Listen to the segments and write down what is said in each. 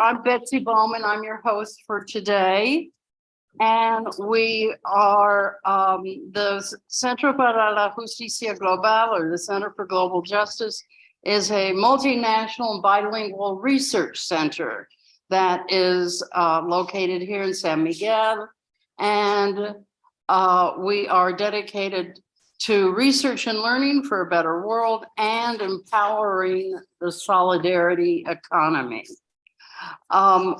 I'm Betsy Bowman. I'm your host for today. And we are the Centro para la Justicia Global, or the Center for Global Justice, is a multinational and bilingual research center that is located here in San Miguel. And we are dedicated to research and learning for a better world and empowering the solidarity economy.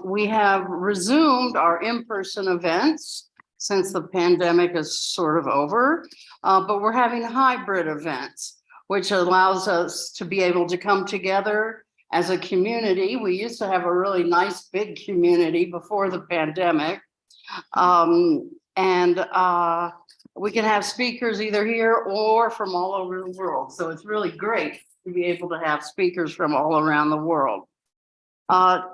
We have resumed our in-person events since the pandemic is sort of over, but we're having hybrid events, which allows us to be able to come together as a community. We used to have a really nice big community before the pandemic. We can have speakers either here or from all over the world. So it's really great to be able to have speakers from all around the world.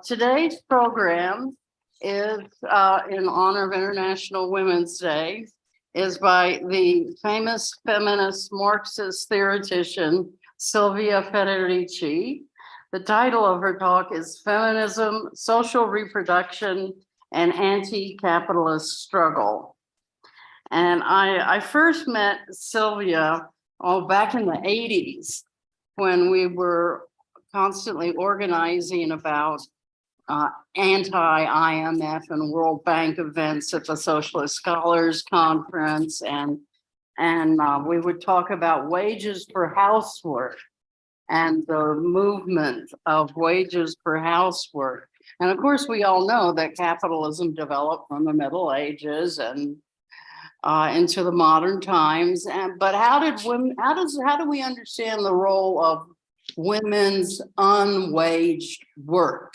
Today's program is in honor of International Women's Day, is by the famous feminist Marxist theoretician, Silvia Federici. The title of her talk is Feminism, Social Reproduction, and Anti-Capitalist Struggle. And I first met Silvia back in the 80s when we were constantly organizing about anti-IMF and World Bank events at the Socialist Scholars Conference. And we would talk about wages for housework and the movement of wages for housework. And of course, we all know that capitalism developed from the Middle Ages and into the modern times. But how do we understand the role of women's unwaged work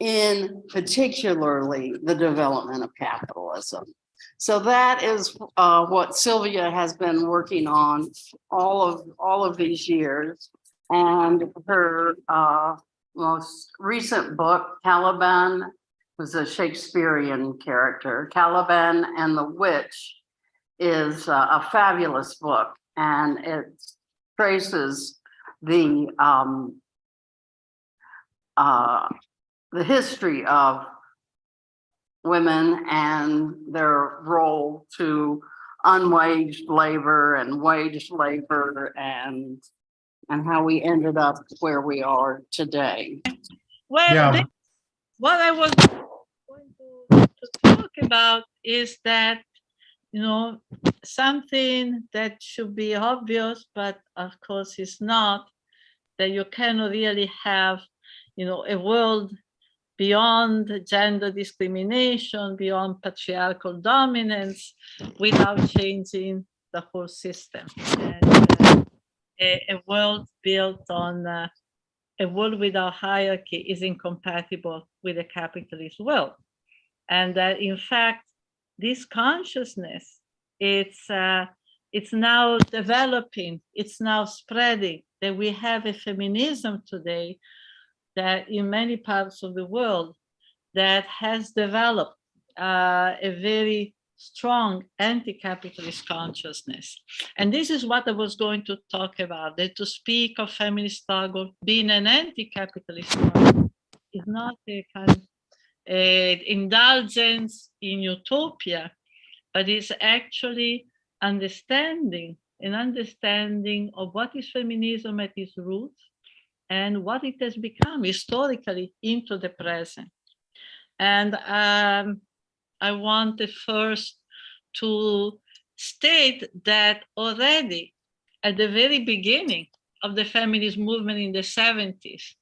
in particularly the development of capitalism? So that is what Silvia has been working on all of these years. And her most recent book, Caliban, was a Shakespearean character. Caliban and the Witch is a fabulous book, and it traces the history of women and their role to unwaged labor and waged labor, and how we ended up where we are today. Well, yeah. What I was going to talk about is that, something that should be obvious, but of course it's not, that you cannot really have, a world beyond gender discrimination, beyond patriarchal dominance, without changing the whole system. And a world built on a world without hierarchy is incompatible with a capitalist world. And that, in fact, this consciousness, it's now developing, it's now spreading, that we have a feminism today that in many parts of the world that has developed a very strong anti-capitalist consciousness. And this is what I was going to talk about, that to speak of feminist struggle being an anti-capitalist struggle is not a kind of indulgence in utopia, but it's actually understanding of what is feminism at its roots and what it has become historically into the present. And I wanted first to state that already at the very beginning of the feminist movement in the 70s,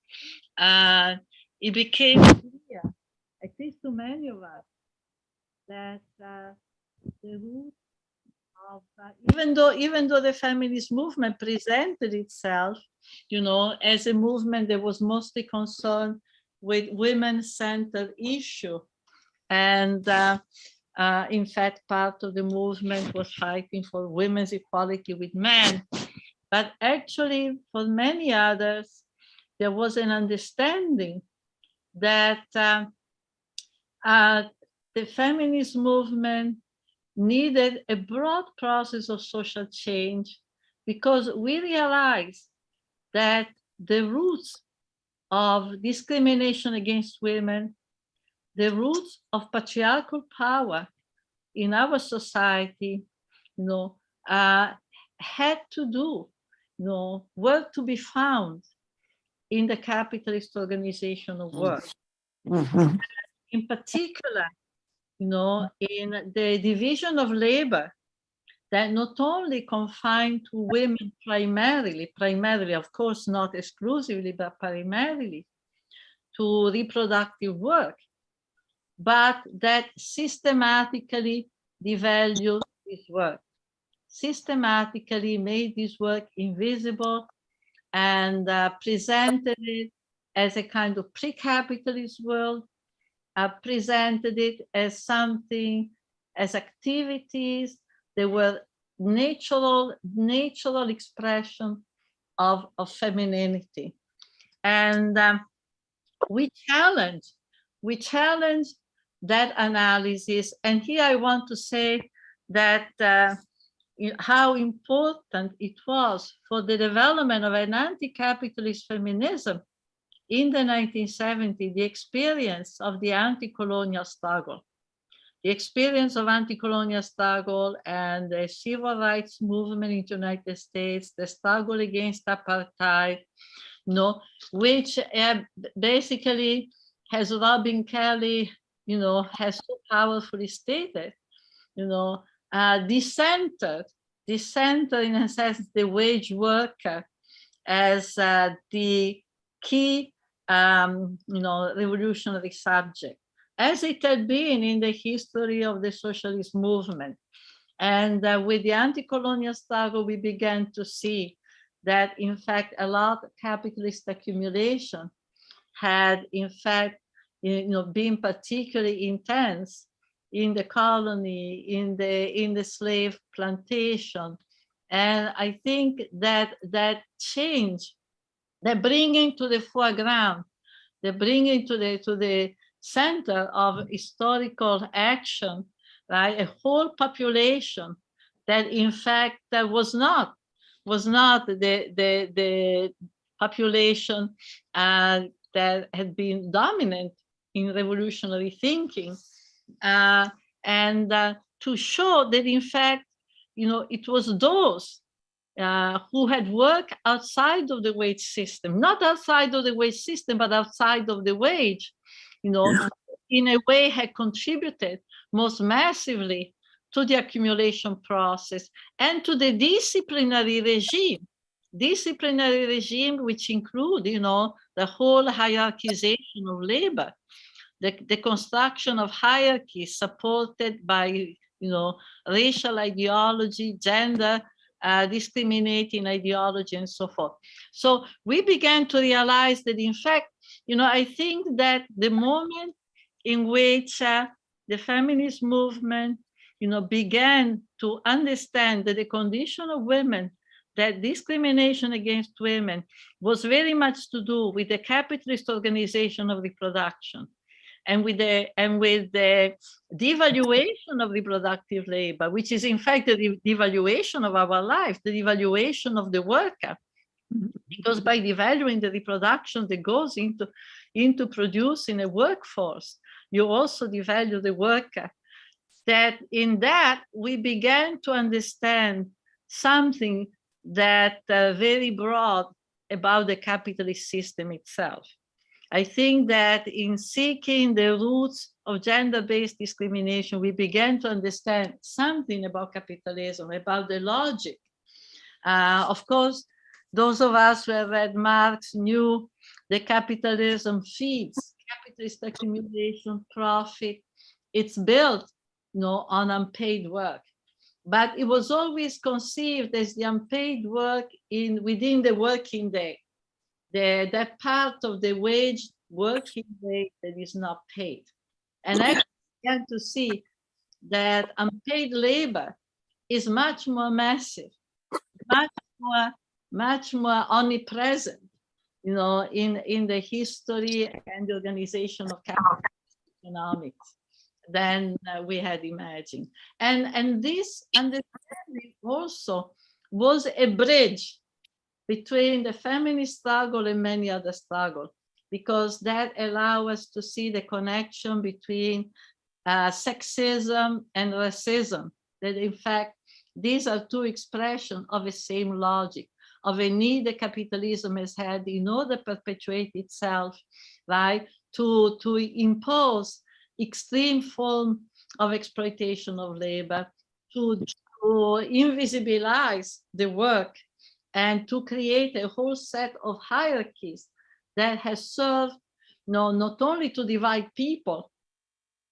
it became clear, at least to many of us, that the root of, even though the feminist movement presented itself, as a movement that was mostly concerned with women-centered issue, and in fact, part of the movement was fighting for women's equality with men. But actually, for many others, there was an understanding that the feminist movement needed a broad process of social change, because we realized that the roots of discrimination against women, the roots of patriarchal power in our society, had to do, were to be found in the capitalist organization of work. In particular, in the division of labor that not only confined to women primarily, of course, not exclusively, but primarily to reproductive work, but that systematically devalued this work, systematically made this work invisible and presented it as a kind of pre-capitalist world, presented it as something, as activities that were natural expression of femininity. And we challenge that analysis. And here I want to say that how important it was for the development of an anti-capitalist feminism in the 1970s, the experience of the anti-colonial struggle. The experience of anti-colonial struggle and the civil rights movement in the United States, the struggle against apartheid, which basically, as Robin Kelly, has so powerfully stated, decentered in a sense the wage worker as the key, revolutionary subject, as it had been in the history of the socialist movement. And with the anti-colonial struggle, we began to see that, in fact, a lot of capitalist accumulation had, in fact, been particularly intense in the colony, in the slave plantation. And I think that change, the bringing to the foreground, the bringing to the center of historical action, right? A whole population that, in fact, was not the population that had been dominant in revolutionary thinking, and to show that, in fact, it was those who had worked outside of the wage system, not outside of the wage system, but outside of the wage, in a way had contributed most massively to the accumulation process and to the disciplinary regime which include, the whole hierarchization of labor, the construction of hierarchies supported by, racial ideology, gender discriminating ideology, and so forth. So we began to realize that, in fact, I think that the moment in which the feminist movement, began to understand that the condition of women, that discrimination against women was very much to do with the capitalist organization of reproduction, and with the devaluation of reproductive labor, which is in fact the devaluation of our life, the devaluation of the worker, because by devaluing the reproduction that goes into producing a workforce, you also devalue the worker. That in that we began to understand something that very broad about the capitalist system itself. I think that in seeking the roots of gender-based discrimination, we began to understand something about capitalism, about the logic. Of course, those of us who have read Marx knew the capitalism feeds capitalist accumulation, profit. It's built, on unpaid work. But it was always conceived as the unpaid work within the working day. That part of the wage working day that is not paid. And I began to see that unpaid labor is much more massive, much more omnipresent, in the history and the organization of capitalist economics than we had imagined. And this understanding also was a bridge between the feminist struggle and many other struggles. because that allows us to see the connection between sexism and racism, that in fact, these are two expressions of the same logic, of a need that capitalism has had in order to perpetuate itself, right? To impose extreme form of exploitation of labor, to invisibilize the work, and to create a whole set of hierarchies that has served not only to divide people,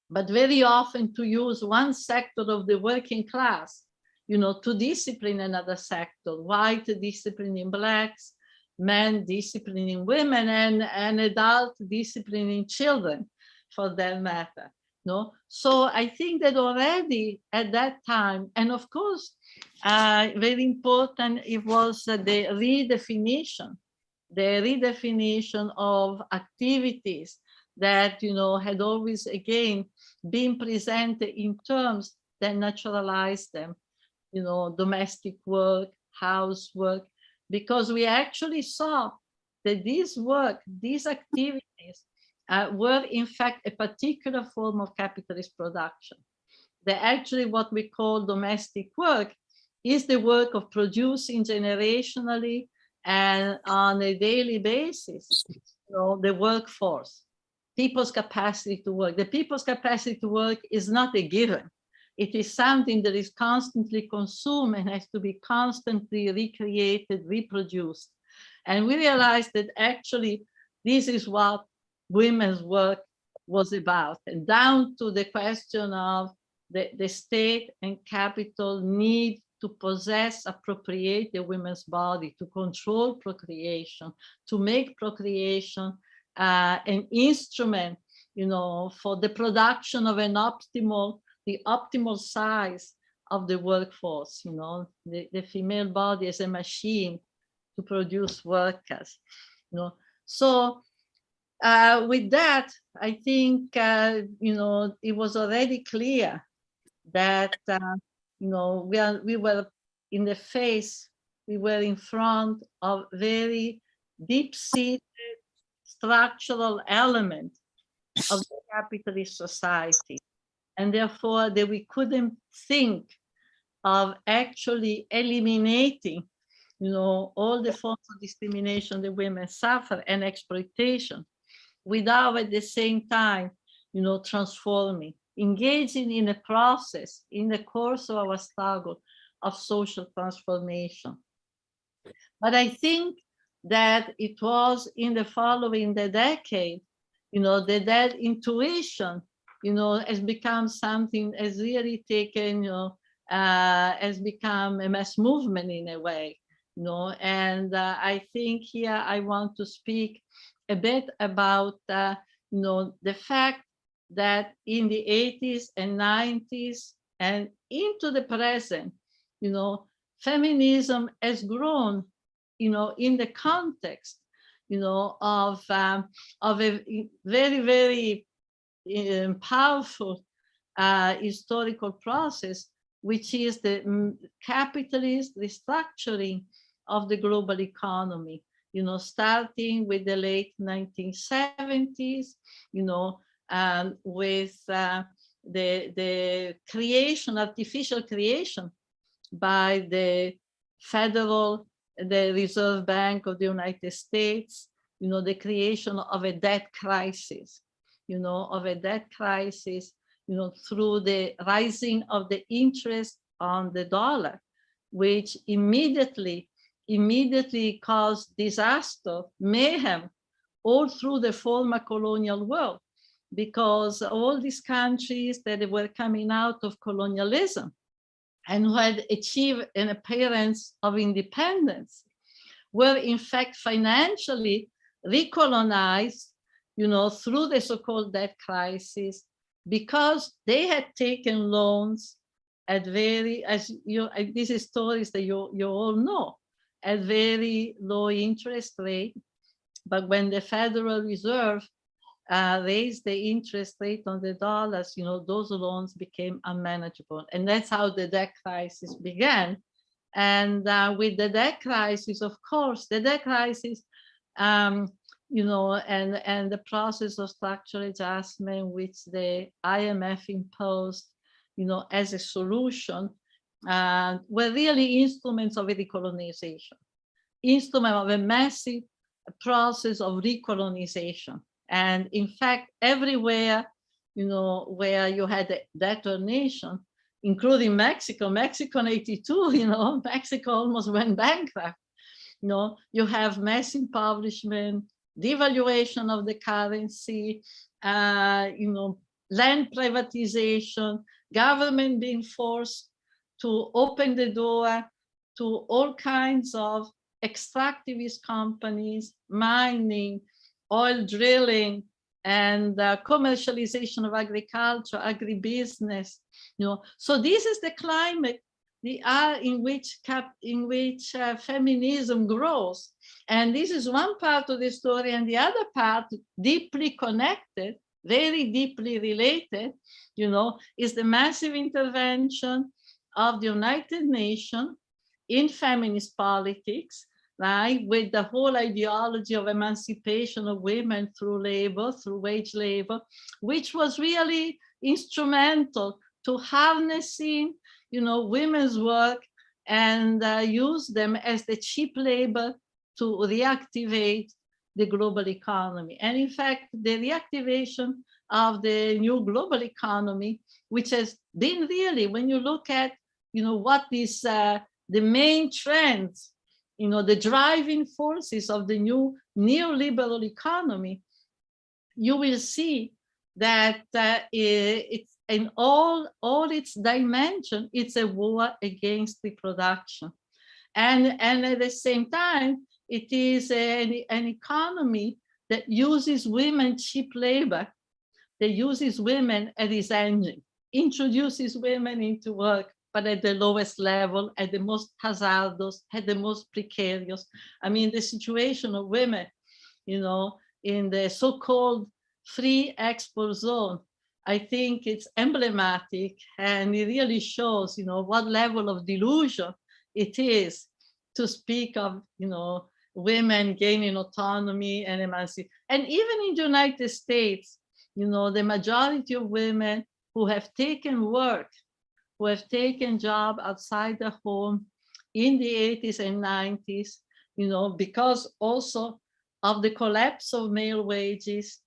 but very often to use one sector of the working class, to discipline another sector, white disciplining blacks, men disciplining women, and adult disciplining children, for that matter. No, so I think that already at that time, and of course, very important, it was the redefinition of activities that had always again been presented in terms that naturalized them, domestic work, housework, because we actually saw that these activities were in fact a particular form of capitalist production. That actually what we call domestic work is the work of producing generationally and on a daily basis, the workforce, people's capacity to work. The people's capacity to work is not a given. It is something that is constantly consumed and has to be constantly recreated, reproduced. And we realized that actually this is what women's work was about, and down to the question of the state and capital need to possess, appropriate the women's body, to control procreation, to make procreation an instrument, for the production of the optimal size of the workforce, the female body as a machine to produce workers, So with that, I think, it was already clear that, we were in front of very deep-seated structural element of the capitalist society. And therefore that we couldn't think of actually eliminating, all the forms of discrimination that women suffer and exploitation, without at the same time, transforming, engaging in a process in the course of our struggle of social transformation. But I think that it was in the following decade, that intuition, has become something, has really taken, has become a mass movement in a way, and I think here I want to speak a bit about, the fact that in the 80s and 90s and into the present, feminism has grown, in the context, of a very, very powerful historical process, which is the capitalist restructuring of the global economy, starting with the late 1970s, with the creation, artificial creation by the Reserve Bank of the United States, the creation of a debt crisis, through the rising of the interest on the dollar, which immediately caused disaster, mayhem, all through the former colonial world, because all these countries that were coming out of colonialism and who had achieved an appearance of independence were in fact financially recolonized, through the so-called debt crisis, because they had taken loans at these are stories that you all know, at very low interest rate. But when the Federal Reserve raised the interest rate on the dollars, those loans became unmanageable. And that's how the debt crisis began. And with the debt crisis, of course, the debt crisis, and the process of structural adjustment, which the IMF imposed, as a solution, were really instruments of decolonization, instrument of a massive process of recolonization. And in fact, everywhere, where you had a detonation, including Mexico in 82, Mexico almost went bankrupt. You have mass impoverishment, devaluation of the currency, land privatization, government being forced to open the door to all kinds of extractivist companies, mining, oil drilling, and commercialization of agriculture, agribusiness. So this is the climate in which feminism grows. And this is one part of the story, and the other part, deeply connected, very deeply related, is the massive intervention of the United Nations in feminist politics, right, with the whole ideology of emancipation of women through labor, through wage labor, which was really instrumental to harnessing, women's work and use them as the cheap labor to reactivate the global economy. And in fact, the reactivation of the new global economy, which has been really, when you look at, what is the main trends, the driving forces of the new neoliberal economy, you will see that it's in all its dimension, it's a war against reproduction. And at the same time, it is an economy that uses women cheap labor, that uses women as its engine, introduces women into work, but at the lowest level, at the most hazardous, at the most precarious. I mean, the situation of women, in the so-called free export zone, I think it's emblematic, and it really shows, what level of delusion it is to speak of, women gaining autonomy and emancipation. And even in the United States, the majority of women who have taken work, who have taken job outside the home in the 80s and 90s, because also of the collapse of male wages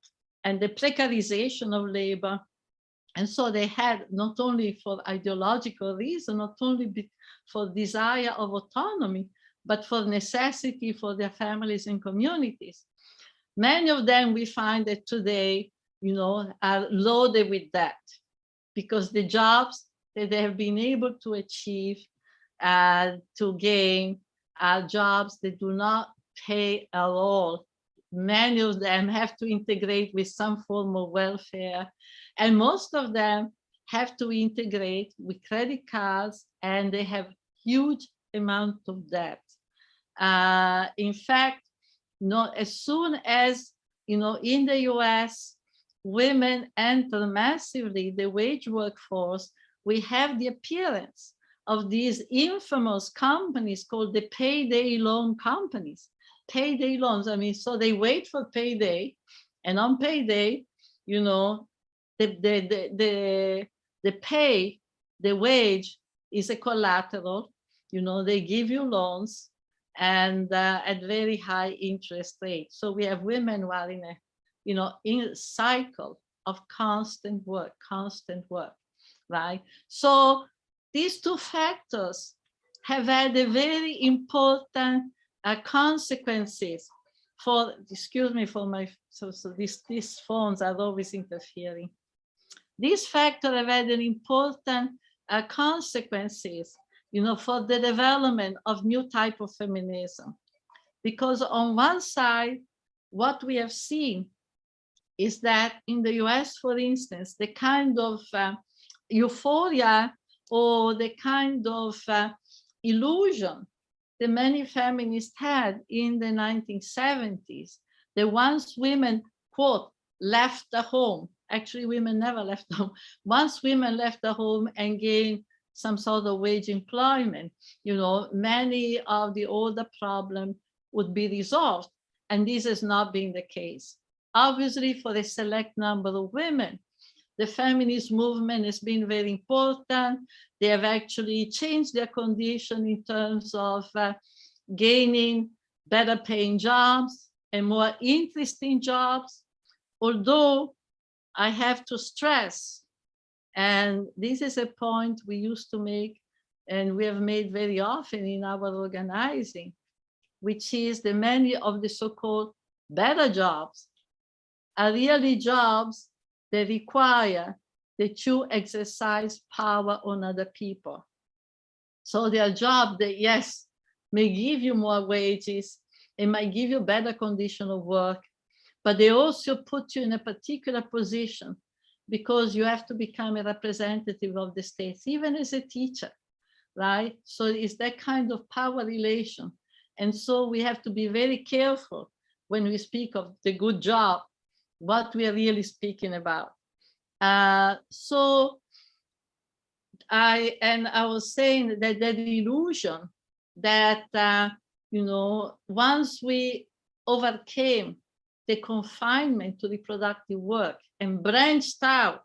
and the precarization of labor. And so they had, not only for ideological reason, not only for desire of autonomy, but for necessity for their families and communities. Many of them, we find that today, are loaded with debt, because the jobs that they have been able to achieve, to gain, are jobs that do not pay at all. Many of them have to integrate with some form of welfare, and most of them have to integrate with credit cards, and they have huge amount of debt. In fact, as soon as, in the US, women enter massively the wage workforce, we have the appearance of these infamous companies called the payday loan companies. Payday loans, so they wait for payday, and on payday, the pay, the wage is a collateral. They give you loans, and at very high interest rates. So we have women who are in a cycle of constant work, right? So these two factors have had a very important consequences for, excuse me for my, so these phones are always interfering. These factors have had an important consequences, for the development of new type of feminism. Because on one side, what we have seen is that in the US, for instance, the kind of euphoria or the kind of illusion that many feminists had in the 1970s, that once women, quote, left the home, actually women never left home, once women left the home and gained some sort of wage employment, many of the older problems would be resolved. and this has not been the case. Obviously, for a select number of women, the feminist movement has been very important. They have actually changed their condition in terms of gaining better paying jobs and more interesting jobs. Although I have to stress, and this is a point we used to make and we have made very often in our organizing, which is that many of the so-called better jobs are really jobs that require that you exercise power on other people. So they are jobs that, yes, may give you more wages, it might give you better condition of work, but they also put you in a particular position because you have to become a representative of the states, even as a teacher, right? So it's that kind of power relation. And so we have to be very careful when we speak of the good job, what we are really speaking about. So I was saying that the illusion that, you know, once we overcame the confinement to reproductive work and branched out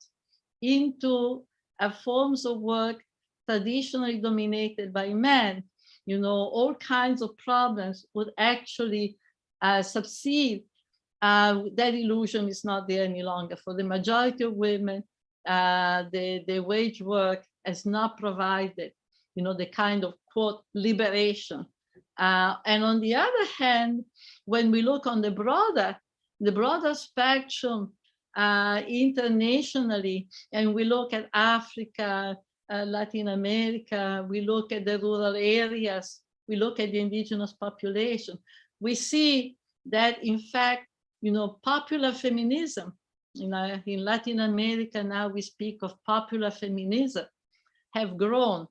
into forms of work traditionally dominated by men, you know, all kinds of problems would actually subside. That illusion is not there any longer. For the majority of women, the wage work has not provided, you know, the kind of quote liberation. And on the other hand, when we look on the broader spectrum internationally, and we look at Africa, Latin America, we look at the rural areas, we look at the indigenous population, we see that in fact, you know, popular feminism, you know, in Latin America now we speak of popular feminism, have grown,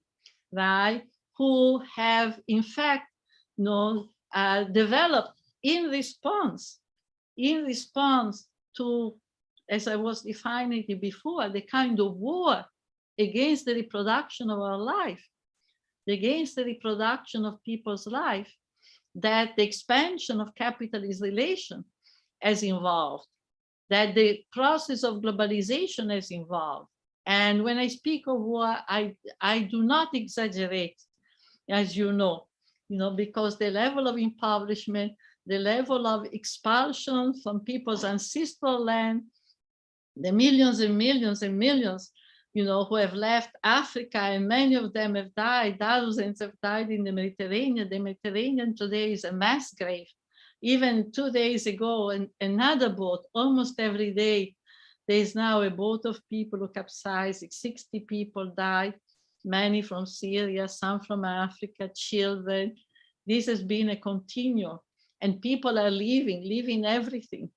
right? Who have in fact, you know, developed in response to, as I was defining it before, the kind of war against the reproduction of our life, against the reproduction of people's life, that the expansion of capitalist relation has involved, that the process of globalization has involved. And when I speak of war, I do not exaggerate, as you know, because the level of impoverishment, the level of expulsion from people's ancestral land, the millions and millions and millions, you know, who have left Africa, and many of them have died, thousands have died in the Mediterranean. The Mediterranean today is a mass grave. Even 2 days ago, another boat, almost every day, there is now a boat of people who capsized, 60 people died, many from Syria, some from Africa, children. This has been a continuum, and people are leaving everything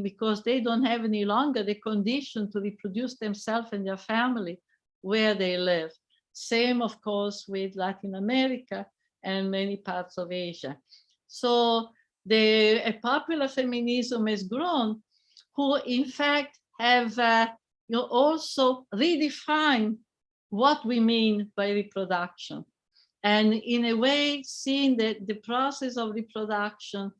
because they don't have any longer the condition to reproduce themselves and their family where they live. Same, of course, with Latin America and many parts of Asia. So a popular feminism has grown, who in fact have also redefined what we mean by reproduction. And in a way, seeing that the process of reproduction,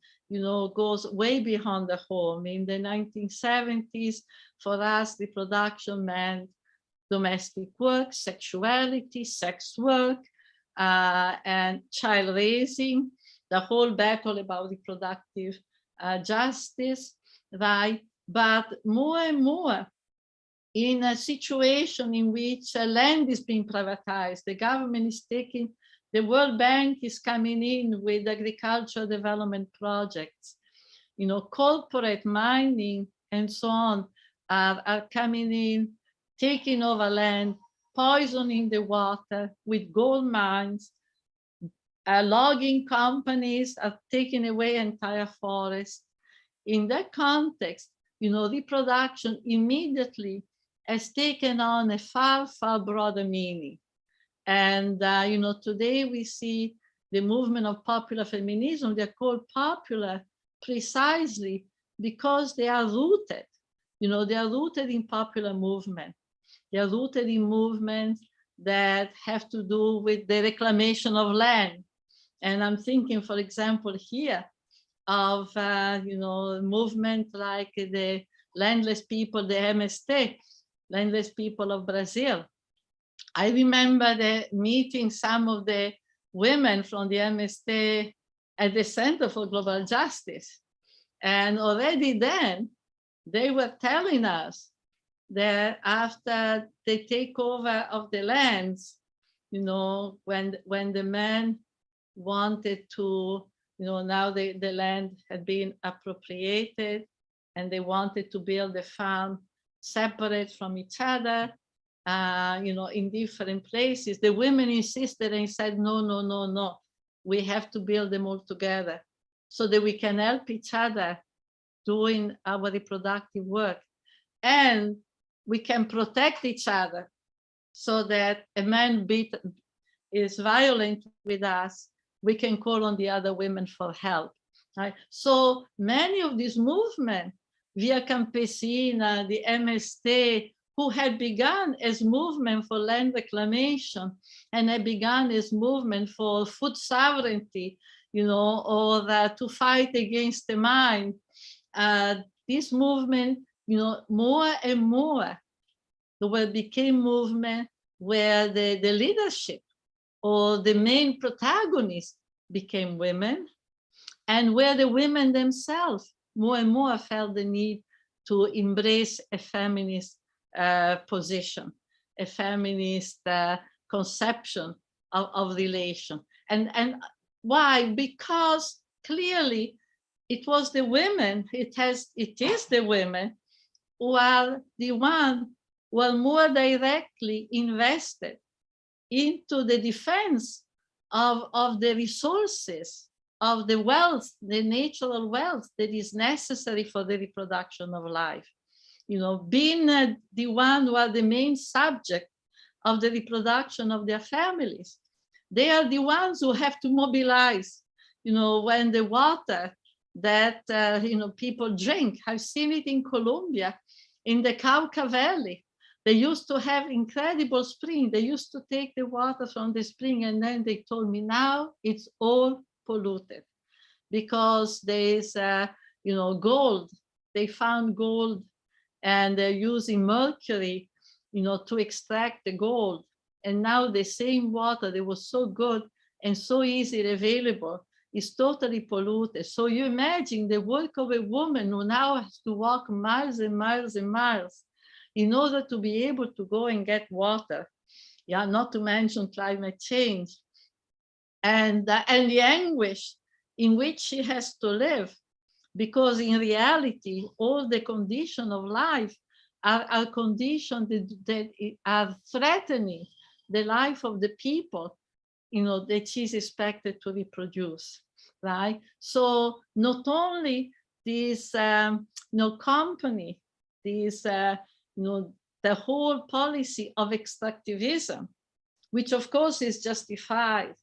goes way beyond the home. In the 1970s, for us, reproduction meant domestic work, sexuality, sex work, and child raising, the whole battle about reproductive justice, right? But more and more, in a situation in which land is being privatized, the government is taking, the World Bank is coming in with agricultural development projects, corporate mining and so on are coming in, taking over land, poisoning the water with gold mines, logging companies are taking away entire forests. In that context, reproduction immediately has taken on a far, far broader meaning. And, today we see the movement of popular feminism. They're called popular precisely because they are rooted, they are rooted in popular movement. They are rooted in movements that have to do with the reclamation of land. And I'm thinking, for example, here of, movement like the landless people, the MST, landless people of Brazil. I remember meeting some of the women from the MST at the Center for Global Justice. And already then, they were telling us that after the takeover of the lands, when the men wanted to, now the land had been appropriated and they wanted to build a farm separate from each other, in different places, the women insisted and said, no, no, no, no, we have to build them all together so that we can help each other doing our reproductive work. And we can protect each other so that a man is violent with us, we can call on the other women for help. Right? So many of these movements, Via Campesina, the MST, who had begun as movement for land reclamation and had begun as movement for food sovereignty, or to fight against the mine, this movement, more and more, became movement where the leadership or the main protagonists became women, and where the women themselves more and more felt the need to embrace a feminist position, a feminist conception of relation. And why? Because clearly it was the women, it is the women who are the ones who are more directly invested into the defense of the resources, of the wealth, the natural wealth that is necessary for the reproduction of life. Being the one who are the main subject of the reproduction of their families. They are the ones who have to mobilize, when the water that, people drink. I've seen it in Colombia, in the Cauca Valley. They used to have incredible spring. They used to take the water from the spring, and then they told me now it's all polluted because there's, gold. They found gold and they're using mercury, to extract the gold. And now the same water that was so good and so easily available is totally polluted. So you imagine the work of a woman who now has to walk miles and miles and miles in order to be able to go and get water. Yeah, not to mention climate change and the anguish in which she has to live, because in reality, all the conditions of life are conditions that are threatening the life of the people, that she's expected to reproduce, right? So not only this, company, this, the whole policy of extractivism, which of course is justified,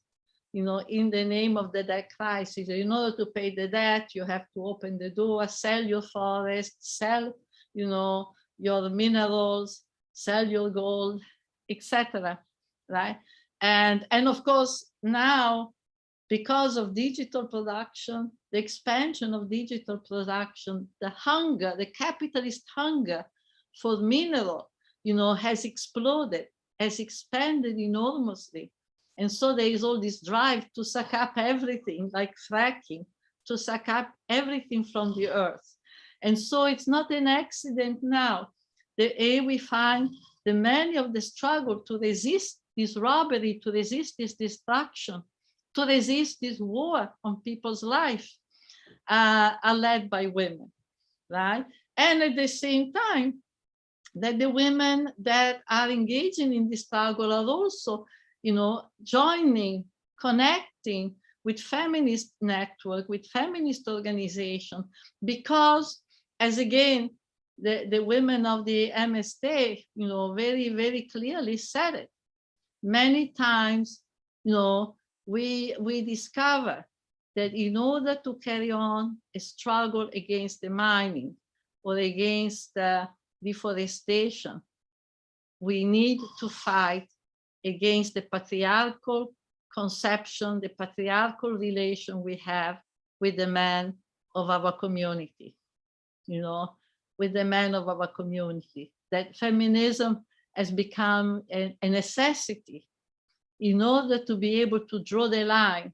in the name of the debt crisis. In order to pay the debt, you have to open the door, sell your forest, sell, your minerals, sell your gold, etc. Right? And of course, now, because of digital production, the expansion of digital production, the hunger, the capitalist hunger for mineral, has exploded, has expanded enormously. And so there is all this drive to suck up everything, like fracking, to suck up everything from the earth. And so it's not an accident now that we find the many of the struggle to resist this robbery, to resist this destruction, to resist this war on people's life, are led by women, right? And at the same time, that the women that are engaging in this struggle are also, joining, connecting with feminist network, with feminist organization, because, as again, the women of the MST, very, very clearly said it. Many times, we discover that in order to carry on a struggle against the mining or against the deforestation, we need to fight against the patriarchal conception, the patriarchal relation we have with the man of our community, with the men of our community, that feminism has become a necessity in order to be able to draw the line,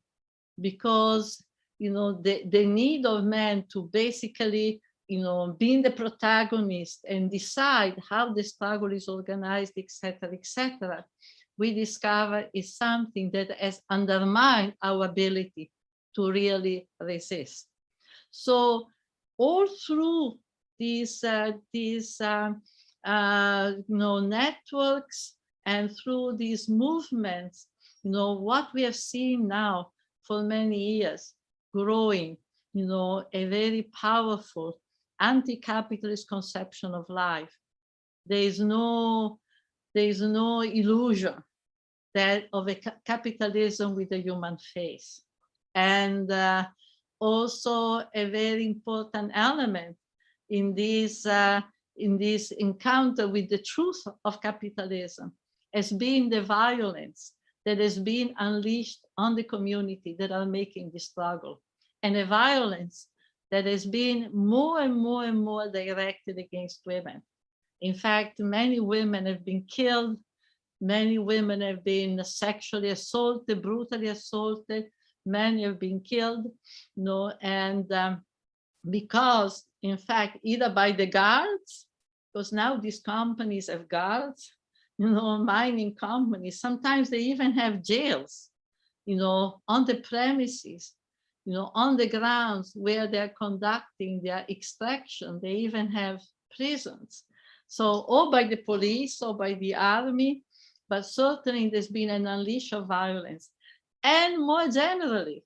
because the need of men to basically being the protagonist and decide how the struggle is organized, etc., we discover is something that has undermined our ability to really resist. So all through these networks and through these movements, what we have seen now for many years growing, a very powerful anti-capitalist conception of life. There is no illusion that of a capitalism with a human face. And also a very important element in this encounter with the truth of capitalism has been the violence that has been unleashed on the community that are making the struggle, and a violence that has been more and more and more directed against women. In fact, many women have been killed. Many women have been sexually assaulted, brutally assaulted. Many have been killed, and because, in fact, either by the guards, because now these companies have guards, mining companies, sometimes they even have jails, on the premises, on the grounds where they're conducting their extraction, they even have prisons. So, or by the police or by the army, but certainly there's been an unleash of violence. And more generally,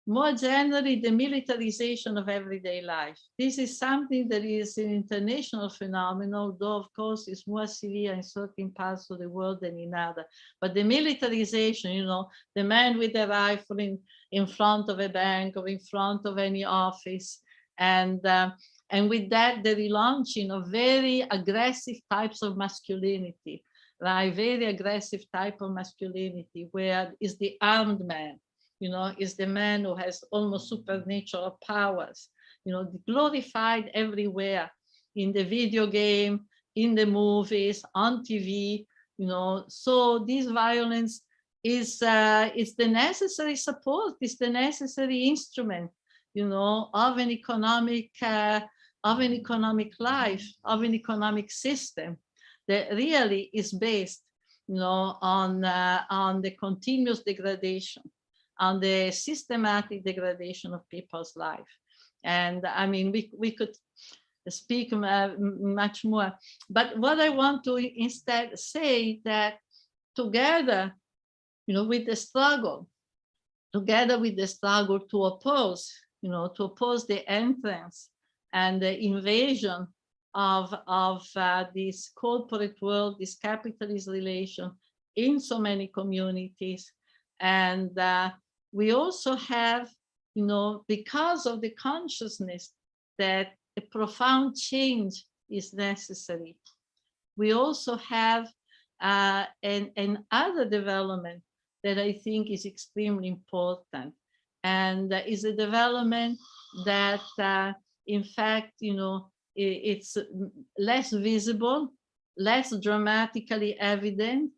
the militarization of everyday life. This is something that is an international phenomenon, though of course it's more severe in certain parts of the world than in others. But the militarization, the man with the rifle in front of a bank or in front of any office, and with that, the relaunching of very aggressive types of masculinity, right? Very aggressive type of masculinity, where is the armed man, is the man who has almost supernatural powers, glorified everywhere, in the video game, in the movies, on TV, So this violence is the necessary support, is the necessary instrument, of an economic life, of an economic system that really is based, on the continuous degradation, on the systematic degradation of people's life. And I mean, we could speak much more, but what I want to instead say that together, with the struggle to oppose, the entrance and the invasion of this corporate world, this capitalist relation in so many communities. And we also have, because of the consciousness that a profound change is necessary, we also have another development that I think is extremely important, and is a development that, in fact, it's less visible, less dramatically evident,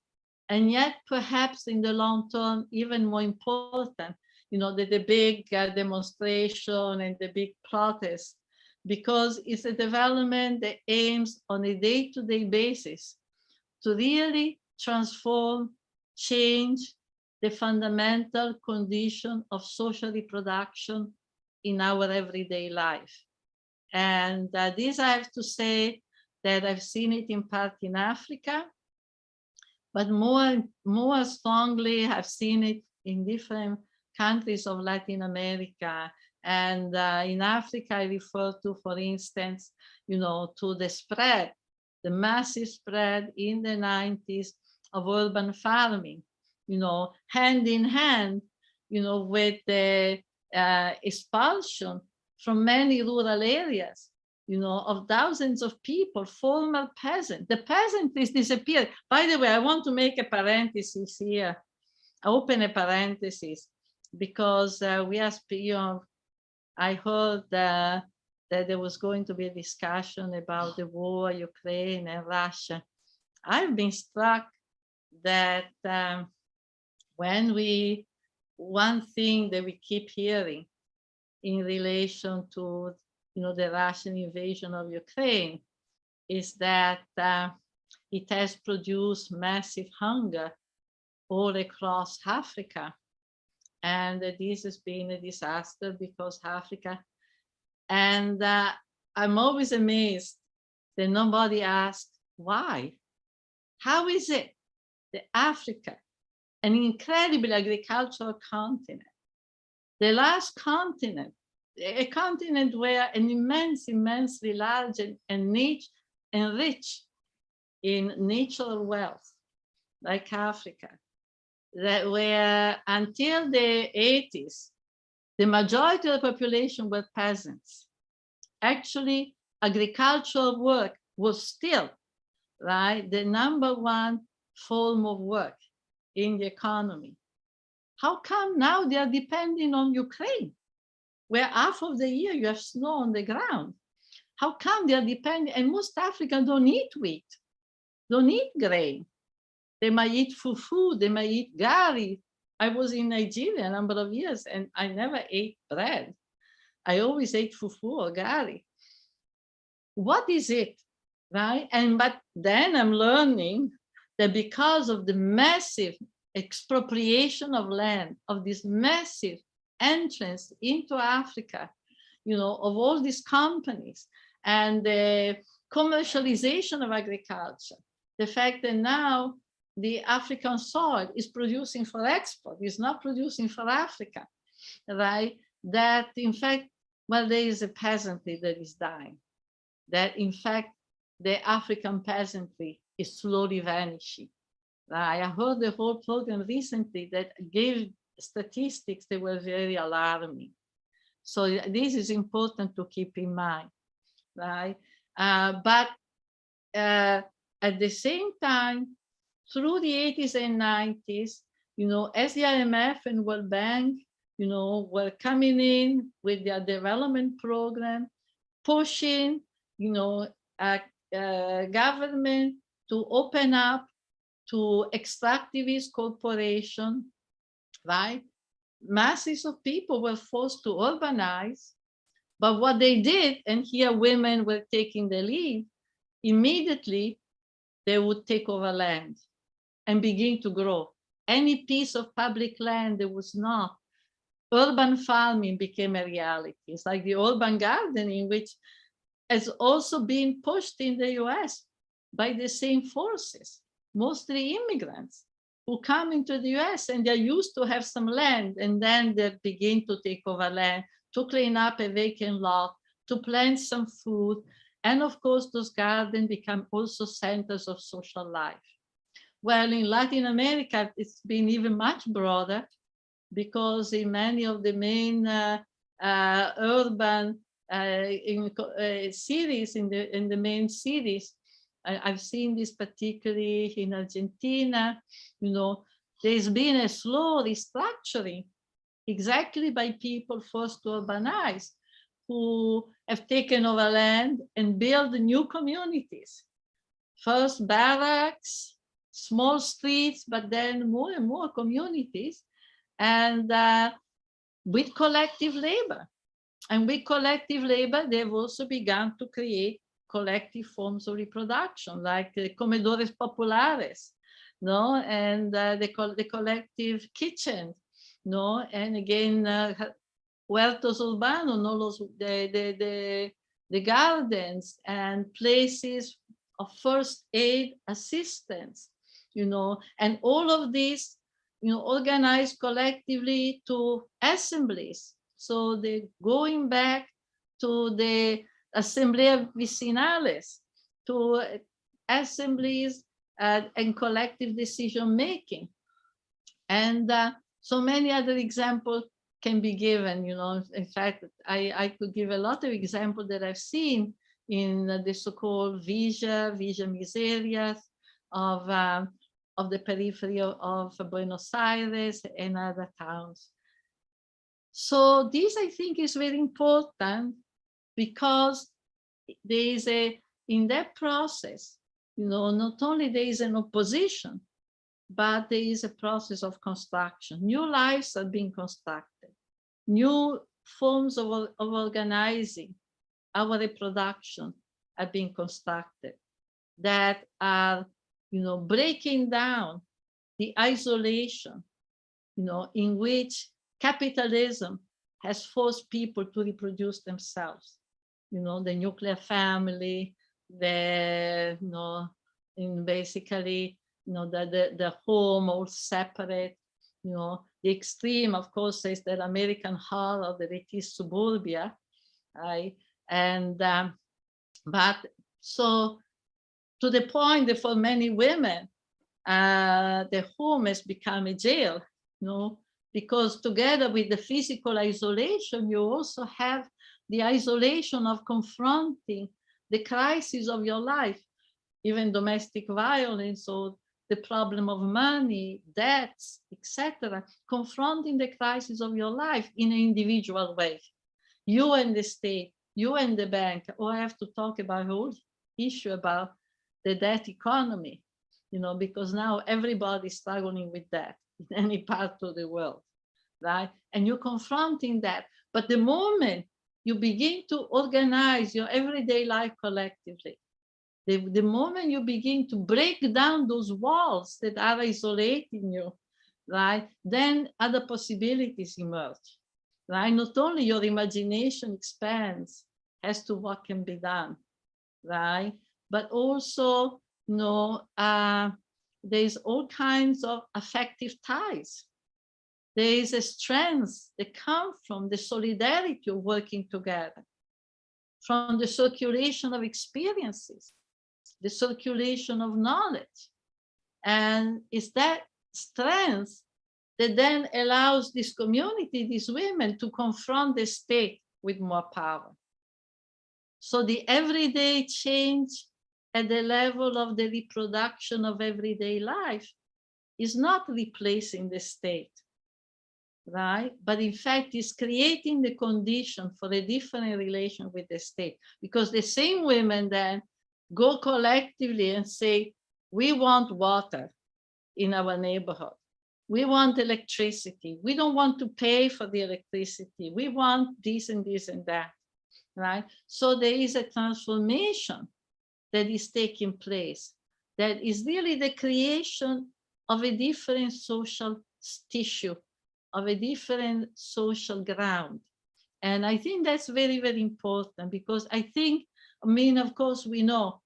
and yet perhaps in the long term, even more important, the big demonstration and the big protest, because it's a development that aims on a day-to-day basis to really transform, change the fundamental condition of social reproduction in our everyday life. And this, I have to say that I've seen it in part in Africa, but more strongly, I've seen it in different countries of Latin America. And in Africa, I refer to, for instance, to the spread, the massive spread in the 90s of urban farming, hand in hand, with the expulsion from many rural areas, of thousands of people, former peasants. The peasant is disappeared. By the way, I want to make a parenthesis here, open a parenthesis, because we are, I heard that there was going to be a discussion about the war, Ukraine and Russia. I've been struck that one thing that we keep hearing in relation to, the Russian invasion of Ukraine is that it has produced massive hunger all across Africa. And this has been a disaster because Africa, and I'm always amazed that nobody asked why. How is it that Africa, an incredible agricultural continent, the last continent, a continent where an immensely large and rich in natural wealth, like Africa, that where until the 80s, the majority of the population were peasants. Actually, agricultural work was still, right, the #1 form of work in the economy. How come now they are depending on Ukraine, where half of the year you have snow on the ground? How come they are depending? And most Africans don't eat wheat, don't eat grain. They might eat fufu, they might eat gari. I was in Nigeria a number of years and I never ate bread. I always ate fufu or gari. What is it, right? But then I'm learning that because of the massive expropriation of land, of this massive entrance into Africa, of all these companies and the commercialization of agriculture, the fact that now the African soil is producing for export, is not producing for Africa, right? That in fact, well, there is a peasantry that is dying, that in fact, the African peasantry is slowly vanishing. I heard the whole program recently that gave statistics that were very alarming. So this is important to keep in mind, right? But at the same time, through the 80s and 90s, as the IMF and World Bank, were coming in with their development program, pushing, government to open up to extractivist corporation, right? Masses of people were forced to urbanize, but what they did, and here women were taking the lead, immediately they would take over land and begin to grow. Any piece of public land that was not, urban farming became a reality. It's like the urban gardening, which has also been pushed in the US by the same forces, mostly immigrants who come into the US and they're used to have some land, and then they begin to take over land, to clean up a vacant lot, to plant some food. And of course, those gardens become also centers of social life. Well, in Latin America, it's been even much broader, because in many of the main urban cities, in the main cities, I've seen this particularly in Argentina, there's been a slow restructuring exactly by people forced to urbanize, who have taken over land and built new communities. First barracks, small streets, but then more and more communities, and with collective labor. And with collective labor, they've also begun to create collective forms of reproduction, like the comedores populares, and the collective kitchen, and again, huertos urbanos, the gardens and places of first aid assistance, and all of this, organized collectively to assemblies. So they're going back to the Assemblea Vicinales, to assemblies and collective decision making. And so many other examples can be given. In fact, I could give a lot of examples that I've seen in the so-called Villa Miserias of the periphery of Buenos Aires and other towns. So this, I think, is very important, because there is in that process, not only there is an opposition, but there is a process of construction. New lives are being constructed, new forms of organizing our reproduction are being constructed that are, breaking down the isolation, in which capitalism has forced people to reproduce themselves. The nuclear family, in basically, the home all separate, the extreme, of course, is that American horror that it is suburbia, right? And, but so to the point that for many women, the home has become a jail, because together with the physical isolation, you also have the isolation of confronting the crisis of your life, even domestic violence or the problem of money, debts, etc., confronting the crisis of your life in an individual way. You and the state, you and the bank, or I have to talk about the whole issue about the debt economy, because now everybody's struggling with that in any part of the world, right? And you're confronting that. But the moment you begin to organize your everyday life collectively, the moment you begin to break down those walls that are isolating you, right, then other possibilities emerge, right? Not only your imagination expands as to what can be done, right, but also, there's all kinds of affective ties. There is a strength that comes from the solidarity of working together, from the circulation of experiences, the circulation of knowledge. And it's that strength that then allows this community, these women, to confront the state with more power. So the everyday change at the level of the reproduction of everyday life is not replacing the state, right? But in fact, is creating the condition for a different relation with the state, because the same women then go collectively and say, we want water in our neighborhood. We want electricity. We don't want to pay for the electricity. We want this and this and that, right? So there is a transformation that is taking place that is really the creation of a different social tissue, of a different social ground. And I think that's very, very important, because I think, of course, we know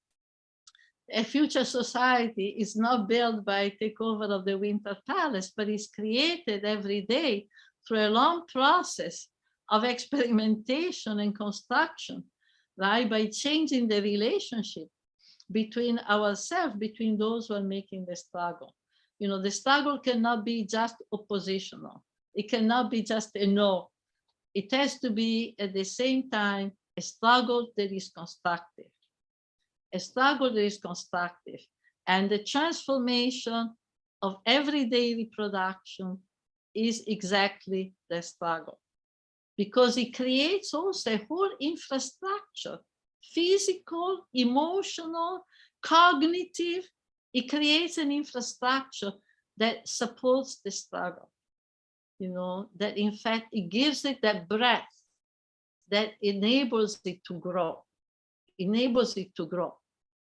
a future society is not built by takeover of the Winter Palace, but is created every day through a long process of experimentation and construction, right? By changing the relationship between ourselves, between those who are making the struggle. The struggle cannot be just oppositional. It cannot be just a no. It has to be at the same time a struggle that is constructive. A struggle that is constructive. And the transformation of everyday reproduction is exactly the struggle, because it creates also a whole infrastructure, physical, emotional, cognitive. It creates an infrastructure that supports the struggle, that in fact it gives it that breath that enables it to grow,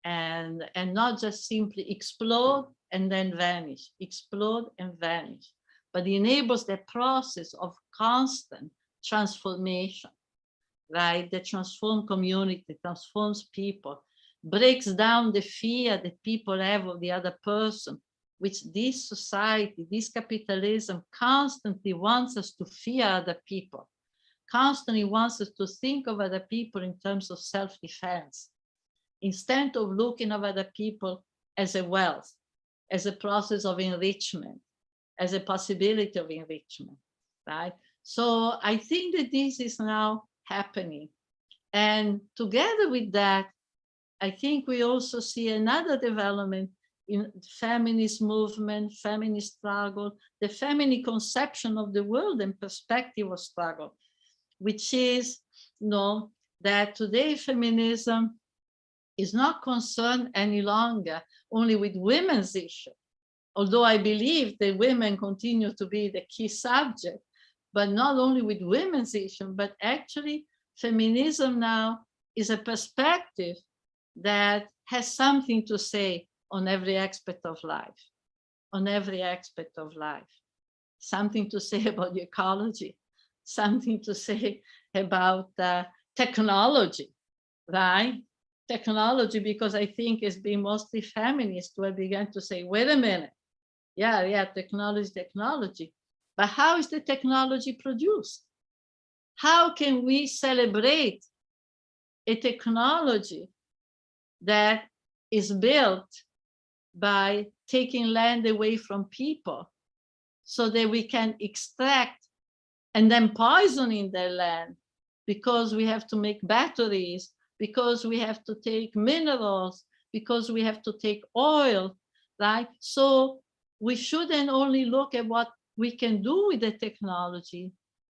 and not just simply explode and then vanish, explode and vanish, but enables the process of constant transformation, right? That transforms community, transforms people, breaks down the fear that people have of the other person, which this society, this capitalism constantly wants us to fear other people, constantly wants us to think of other people in terms of self-defense, instead of looking at other people as a wealth, as a process of enrichment, as a possibility of enrichment, right? So I think that this is now happening. And together with that, I think we also see another development in feminist movement, feminist struggle, the feminine conception of the world and perspective of struggle, which is, that today feminism is not concerned any longer only with women's issues, although I believe that women continue to be the key subject, but not only with women's issues, but actually feminism now is a perspective that has something to say on every aspect of life, on every aspect of life. Something to say about ecology, something to say about technology, right? Technology, because I think it's been mostly feminists who have begun to say, wait a minute, yeah, technology. But how is the technology produced? How can we celebrate a technology that is built by taking land away from people so that we can extract and then poisoning their land because we have to make batteries, because we have to take minerals, because we have to take oil, right? So we shouldn't only look at what we can do with the technology,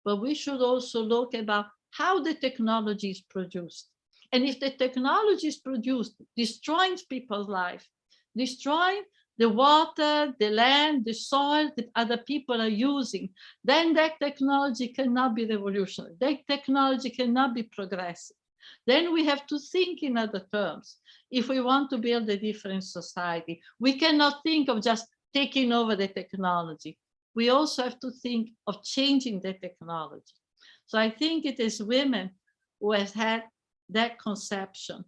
but we should also look about how the technology is produced. And if the technology is produced, destroying people's life, destroying the water, the land, the soil that other people are using, then that technology cannot be revolutionary. That technology cannot be progressive. Then we have to think in other terms. If we want to build a different society, we cannot think of just taking over the technology. We also have to think of changing the technology. So I think it is women who has had that conception.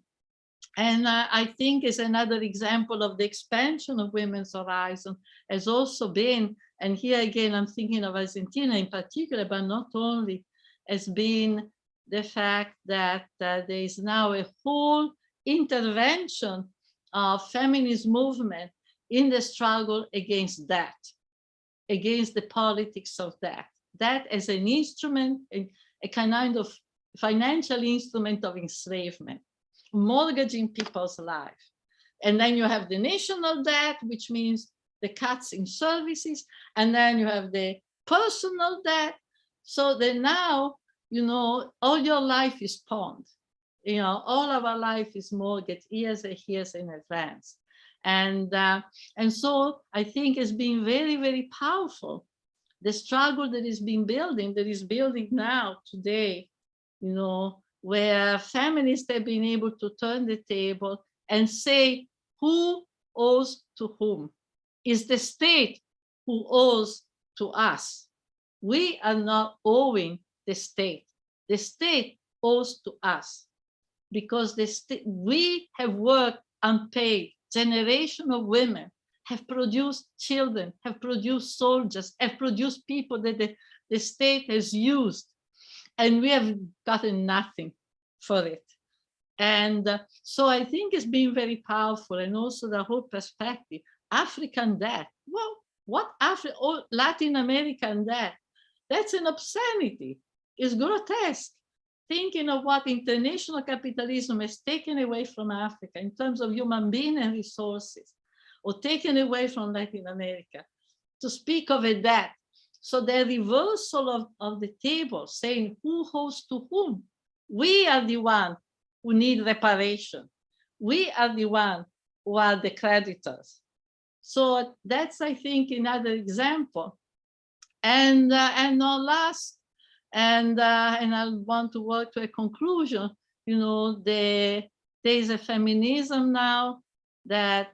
And I think is another example of the expansion of women's horizon has also been, and here again, I'm thinking of Argentina in particular, but not only, has been the fact that there is now a whole intervention of feminist movement in the struggle against that, against the politics of that as an instrument, a kind of financial instrument of enslavement, mortgaging people's life. And then you have the national debt, which means the cuts in services, and then you have the personal debt. So that now, all your life is pawned. All of our life is mortgaged years and years in advance. And so I think it's been very, very powerful. The struggle that is building now today, where feminists have been able to turn the table and say, who owes to whom? Is the state who owes to us? We are not owing the state. The state owes to us because we have worked unpaid. Generation of women have produced children, have produced soldiers, have produced people that the state has used, and we have gotten nothing for it. And so I think it's been very powerful, and also the whole perspective. African debt, well, what Latin American debt? That's an obscenity. It's grotesque. Thinking of what international capitalism has taken away from Africa in terms of human being and resources, or taken away from Latin America, to speak of a debt. So the reversal of the table, saying who owes to whom? We are the one who need reparation. We are the one who are the creditors. So that's, I think, another example. And now last, and I want to work to a conclusion, there is a feminism now that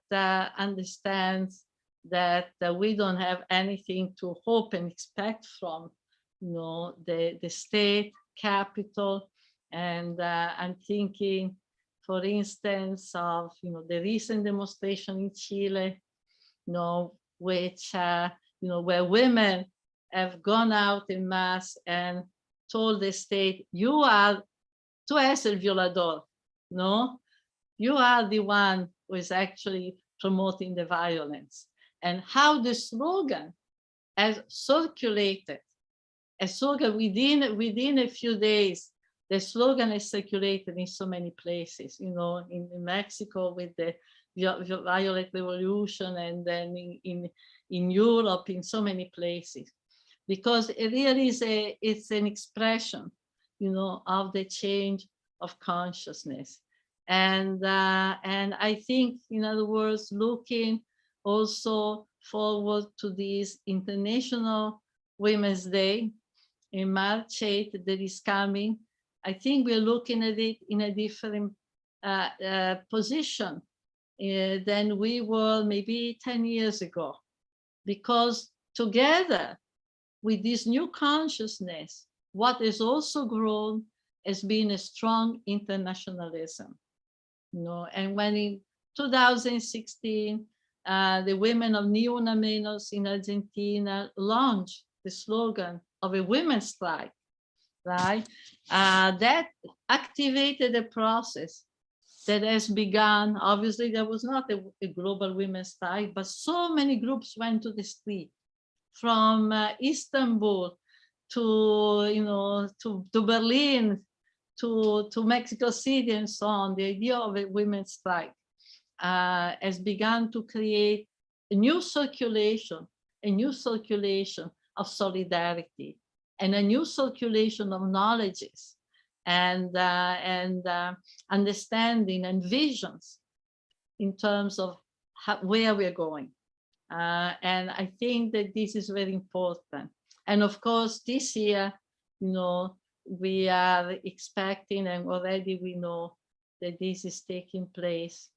understands that we don't have anything to hope and expect from, the state, capital. And I'm thinking, for instance, of, the recent demonstration in Chile, which, where women have gone out in mass and told the state, tú eres el violador, you are the one who is actually promoting the violence. And how the slogan has circulated, within a few days, the slogan is circulated in so many places, in Mexico with the Violet Revolution, and then in Europe, in so many places, because it really is it's an expression, of the change of consciousness. And I think, in other words, looking also forward to this International Women's Day in March 8th that is coming, I think we're looking at it in a different position than we were maybe 10 years ago, because together with this new consciousness, what has also grown has been a strong internationalism. And when in 2016, the women of Ni Una Menos in Argentina launched the slogan of a women's strike, right? That activated a process that has begun. Obviously, there was not a global women's strike, but so many groups went to the street, from Istanbul to Berlin, to Mexico City, and so on. The idea of a women's strike has begun to create a new circulation of solidarity, and a new circulation of knowledges and understanding and visions in terms of where we're going. And I think that this is very important. And of course, this year, we are expecting, and already we know that this is taking place,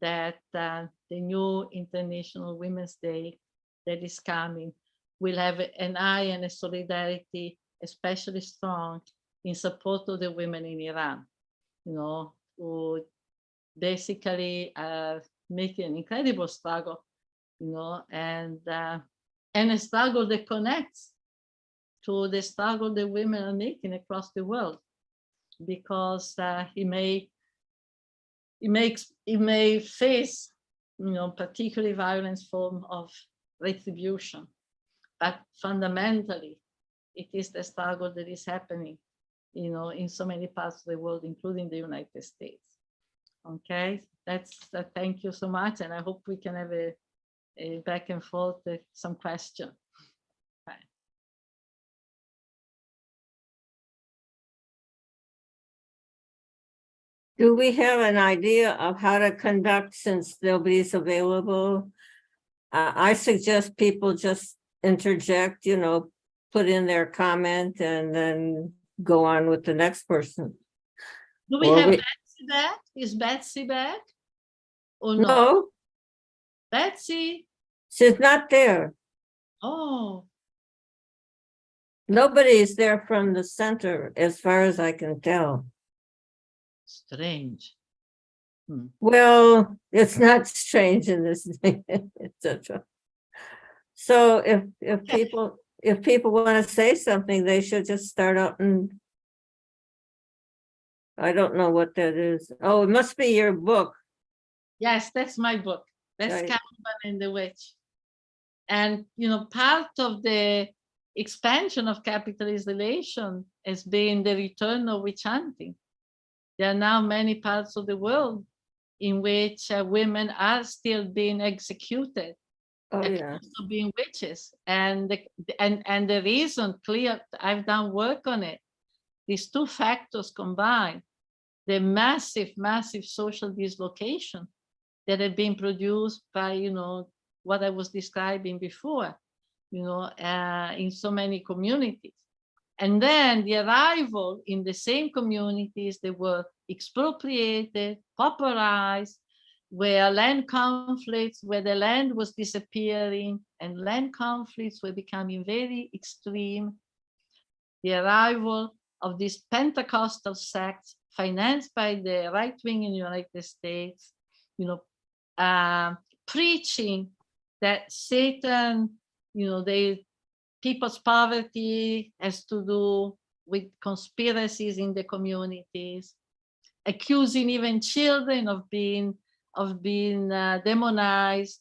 that the new International Women's Day that is coming will have an eye and a solidarity especially strong in support of the women in Iran, who basically are making an incredible struggle, and a struggle that connects to the struggle that women are making across the world, because it may face, particularly violent form of retribution, but fundamentally, it is the struggle that is happening, in so many parts of the world, including the United States. Okay, that's thank you so much, and I hope we can have a back and forth, some question. Bye. Do we have an idea of how to conduct, since nobody's available? I suggest people just interject, put in their comment and then go on with the next person. Do we have Betsy back? Is Betsy back? Or no? No, Betsy? she's not there. Oh, Nobody is there from the center, as far as I can tell. strange. Well, it's not strange in this thing, etc. So if people want to say something, they should just start out, and I don't know what that is. Oh, it must be your book. Yes, that's my book. That's Right. Caliban and the Witch. And, part of the expansion of capitalist relation has been the return of witch hunting. There are now many parts of the world in which women are still being executed, Oh, yeah. of being witches. And the reason clear, I've done work on it. These two factors combined, the massive social dislocation that had been produced by, what I was describing before, in so many communities. And then the arrival in the same communities that were expropriated, pauperized, where land conflicts, where the land was disappearing and land conflicts were becoming very extreme. The arrival of these Pentecostal sects financed by the right wing in the United States, preaching that Satan, people's poverty has to do with conspiracies in the communities, accusing even children of being demonized,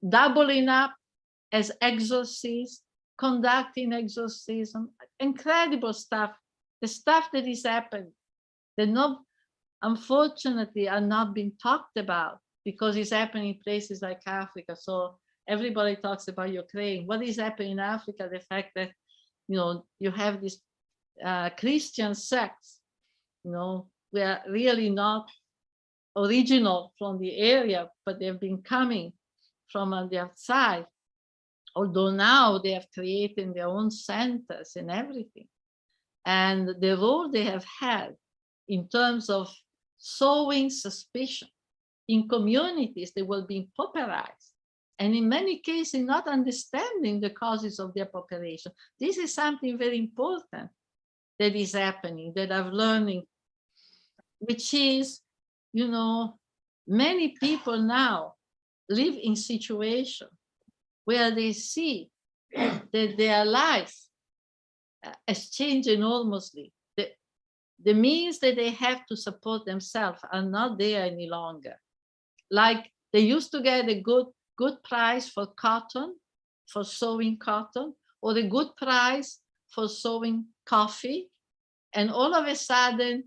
doubling up as exorcists, conducting exorcism, incredible stuff. The stuff that is happened, that unfortunately are not being talked about because it's happening in places like Africa. So everybody talks about Ukraine. What is happening in Africa? The fact that, you have this Christian sects, we are really not original from the area, but they've been coming from on the outside. Although now they have created their own centers and everything. And the role they have had in terms of sowing suspicion in communities that were being pauperized, and in many cases not understanding the causes of their population. This is something very important that is happening, that I'm learning, which is, many people now live in situations where they see that their life has changed enormously. The means that they have to support themselves are not there any longer. Like they used to get a good price for cotton, for sewing cotton, or a good price for sewing coffee. And all of a sudden,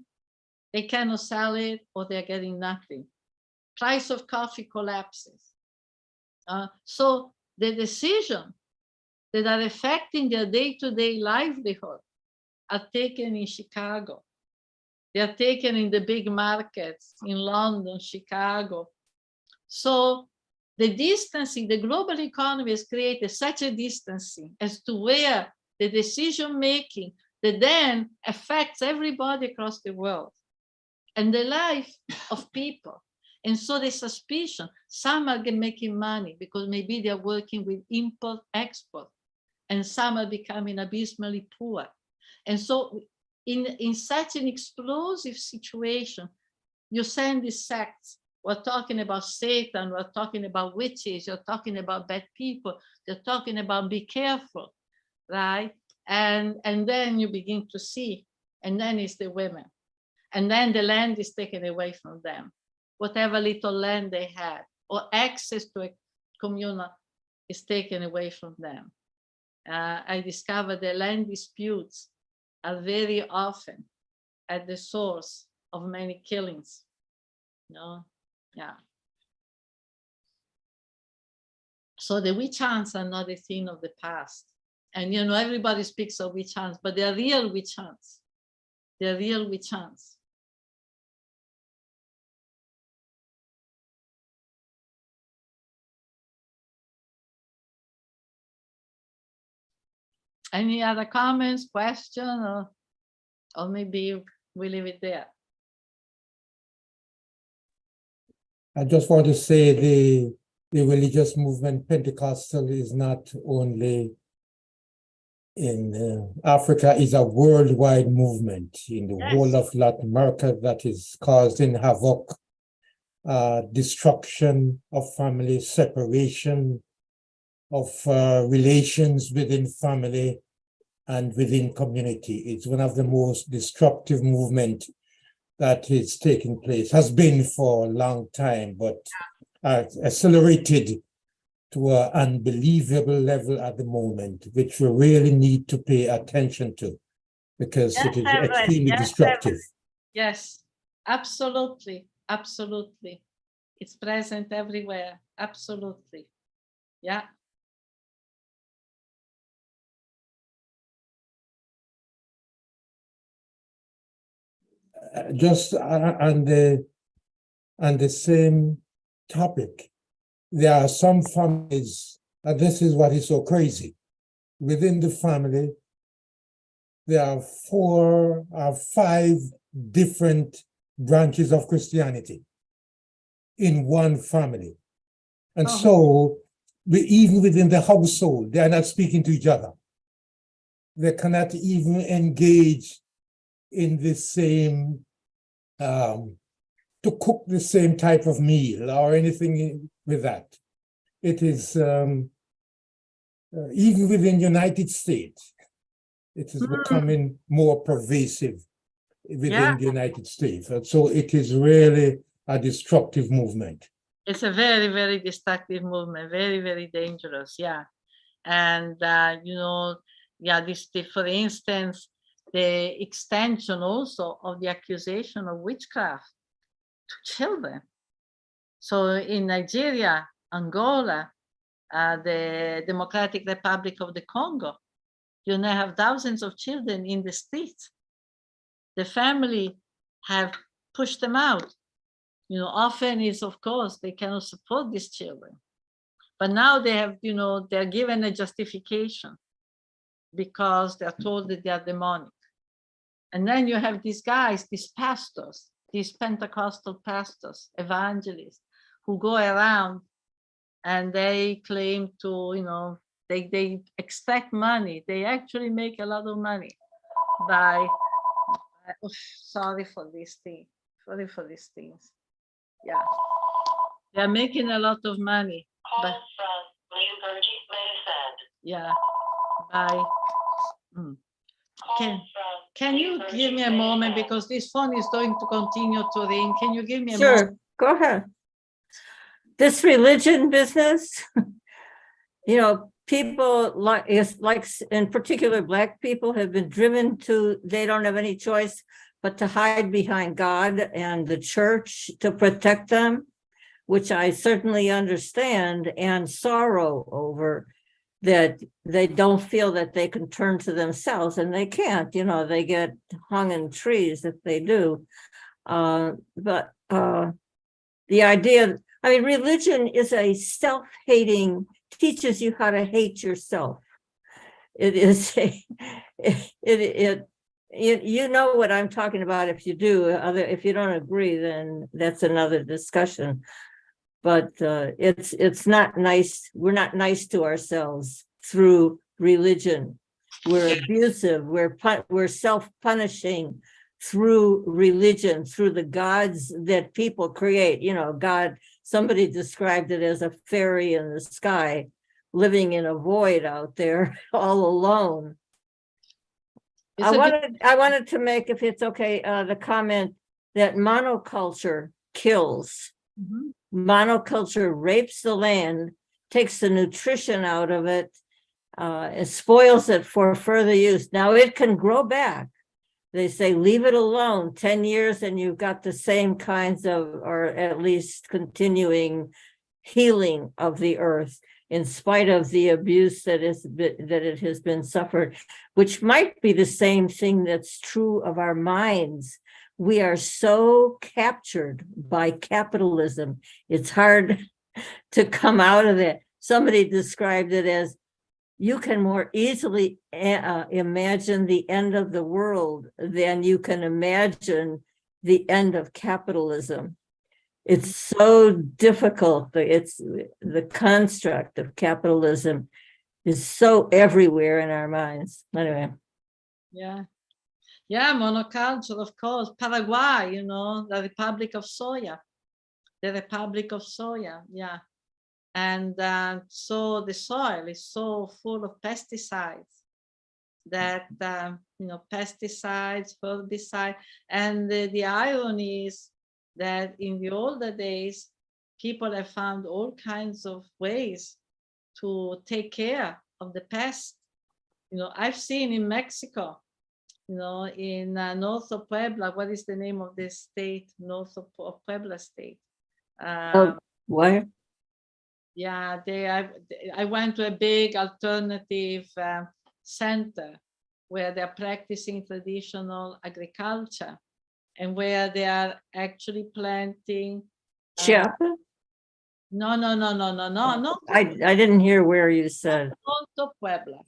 they cannot sell it or they're getting nothing. Price of coffee collapses. So the decisions that are affecting their day-to-day livelihood are taken in Chicago. They are taken in the big markets in London, Chicago. So the distancing, the global economy has created such a distancing as to where the decision-making that then affects everybody across the world and the life of people. And so the suspicion, some are making money because maybe they're working with import, export, and some are becoming abysmally poor. And so in such an explosive situation, you send these sects. We're talking about Satan, we're talking about witches, you're talking about bad people, you're talking about be careful, right? And then you begin to see, and then it's the women. And then the land is taken away from them. Whatever little land they had or access to a communal is taken away from them. I discovered that land disputes are very often at the source of many killings. Yeah. So the witch hunts are not a thing of the past. And everybody speaks of witch hunts, but they're real witch hunts. They're real witch hunts. Any other comments, question, or maybe we leave it there? I just want to say the religious movement Pentecostal is not only in Africa, is a worldwide movement in the whole of Latin America that is causing havoc, destruction of family, separation of relations within family and within community. It's one of the most destructive movements that is taking place, has been for a long time, but accelerated to an unbelievable level at the moment, which we really need to pay attention to because it is extremely destructive. Yes, absolutely, absolutely. It's present everywhere, absolutely. Yeah. Just on the same topic, there are some families, and this is what is so crazy. Within the family, there are 4 or 5 different branches of Christianity in one family. And so, even within the household, they are not speaking to each other. They cannot even engage in the same, to cook the same type of meal or anything with that. It is, even within the United States, it is becoming more pervasive within the United States. And so it is really a destructive movement. It's a very, very destructive movement, very, very dangerous, yeah. And, for instance, the extension also of the accusation of witchcraft to children. So in Nigeria, Angola, the Democratic Republic of the Congo, you now have thousands of children in the streets. The family have pushed them out. You know, often is, of course, they cannot support these children. But now they have, you know, they're given a justification because they're told that they are demonic. And then you have these guys, these pastors, these Pentecostal pastors, evangelists, who go around and they claim to, you know, they extract money. They actually make a lot of money by, sorry for this thing, sorry for these things. Yeah, they're making a lot of money. But, yeah, by, can you give me a moment, because this phone is going to continue to ring. Can you give me a moment? Sure, go ahead. This religion business, you know, people like, in particular, Black people have been driven to, they don't have any choice but to hide behind God and the church to protect them, which I certainly understand, and sorrow over that they don't feel that they can turn to themselves, and they can't, you know, they get hung in trees if they do. But the idea, I mean, religion is a self-hating, teaches you how to hate yourself. It is you know what I'm talking about. If you do, if you don't agree, then that's another discussion. But it's not nice. We're not nice to ourselves through religion. We're abusive. We're self-punishing through religion, through the gods that people create. You know, God, somebody described it as a fairy in the sky, living in a void out there all alone. I wanted to make, if it's okay, the comment that monoculture kills. Mhm. Monoculture rapes the land, takes the nutrition out of it, it spoils it for further use. Now it can grow back. They say leave it alone 10 years and you've got the same kinds of, or at least continuing healing of the earth, in spite of the abuse that it has been suffered, which might be the same thing that's true of our minds. We are so captured by capitalism. It's hard to come out of it. Somebody described it as, you can more easily imagine the end of the world than you can imagine the end of capitalism. It's so difficult. It's the construct of capitalism is so everywhere in our minds. Anyway. Yeah. Yeah, monoculture, of course. Paraguay, you know, the Republic of Soya. The Republic of Soya, yeah. And so the soil is so full of pesticides that, you know, pesticides, herbicides. And the irony is that in the older days, people have found all kinds of ways to take care of the pest. You know, I've seen in Mexico, you know, in north of Puebla, what is the name of this state, north of Puebla state? Where? Yeah, I went to a big alternative center where they're practicing traditional agriculture and where they are actually planting. Chiapas? No. I didn't hear where you said. North of Puebla.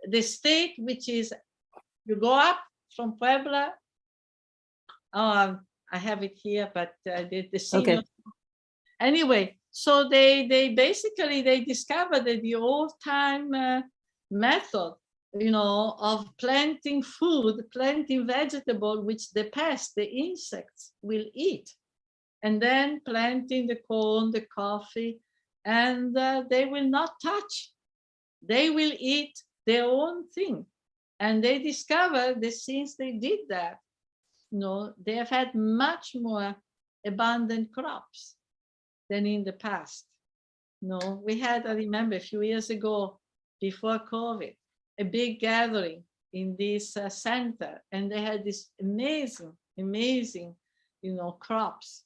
The state, which is, you go up from Puebla. I have it here, but the senior. Okay. Anyway, so they basically discovered that the old-time method, you know, of planting food, planting vegetable, which the pest, the insects will eat, and then planting the corn, the coffee, and they will not touch. They will eat their own thing. And they discovered that since they did that, you know, they have had much more abundant crops than in the past. No, we had, I remember a few years ago, before COVID, a big gathering in this center, and they had this amazing, you know, crops,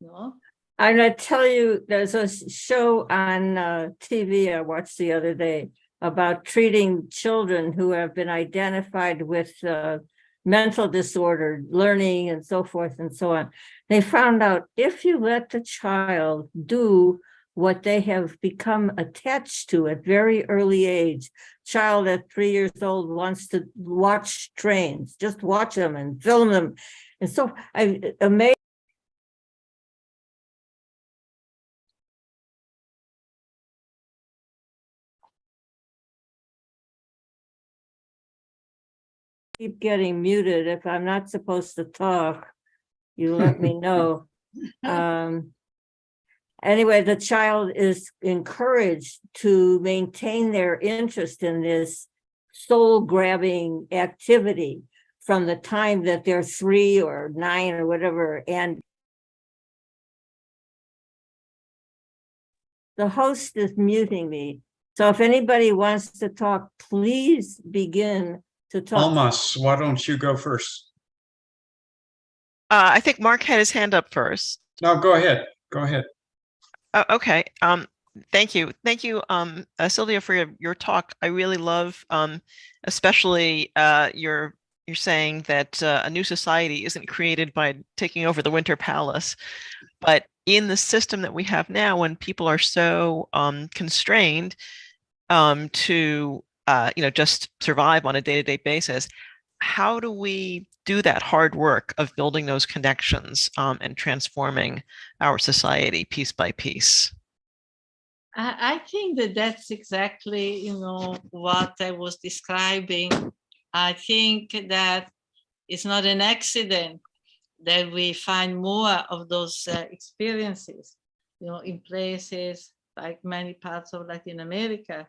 you know. I'm gonna tell you, there's a show on TV I watched the other day about treating children who have been identified with mental disorder, learning and so forth and so on. They found out if you let the child do what they have become attached to at very early age, child at 3 years old wants to watch trains, just watch them and film them. And so I'm amazed. Keep getting muted. If I'm not supposed to talk, you let me know. Anyway, the child is encouraged to maintain their interest in this soul-grabbing activity from the time that they're 3 or 9 or whatever. And the host is muting me. So if anybody wants to talk, please begin to talk. Almas, why don't you go first? I think Mark had his hand up first. No, go ahead. Go ahead. Okay. Thank you. Thank you, Sylvia, for your talk. I really love, especially you're saying that a new society isn't created by taking over the Winter Palace, but in the system that we have now, when people are so constrained to just survive on a day-to-day basis, how do we do that hard work of building those connections and transforming our society piece by piece? I think that that's exactly, what I was describing. I think that it's not an accident that we find more of those experiences, in places like many parts of Latin America,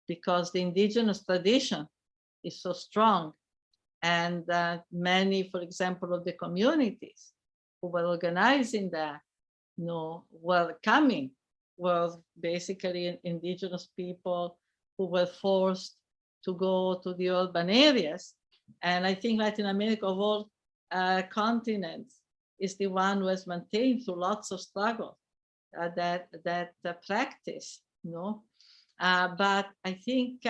because the indigenous tradition is so strong. And many, for example, of the communities who were organizing that, were coming, were basically indigenous people who were forced to go to the urban areas. And I think Latin America, of all continents, is the one who has maintained through lots of struggle that practice, but I think